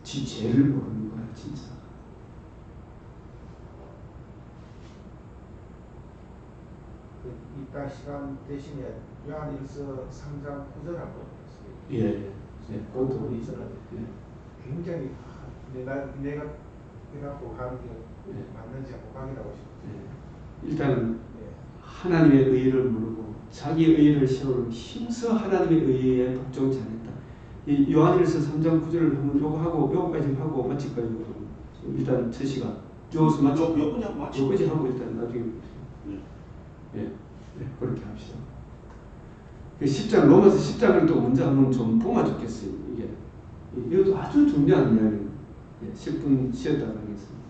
지 죄를 모르는 거야 진짜. 이따 시간 되시면 요한일서 3장 9절 한번 보겠습니다. 예. 그 부분이 저는 예. 굉장히 내가 해갖고 가는 게 예. 맞는지 한번 확인하고 싶어요. 예. 일단은 하나님의 의를 모르고 자기 의를 세우는 힘써 하나님의 의에 복종 잘했다. 이 요한일서 3장 9절을 한번 요거 하고 요거까지 하고 마칠까요? 일단 첫 시간 요것을 마치고 요거까지 하고 일단 나중에 예. 그렇게 합시다. 10장 로마서 10장을 또 먼저 한번 좀 보면 좋겠어요. 이게 이것도 아주 중요한 이야기예요. 10분 쉬었다가 하겠습니다.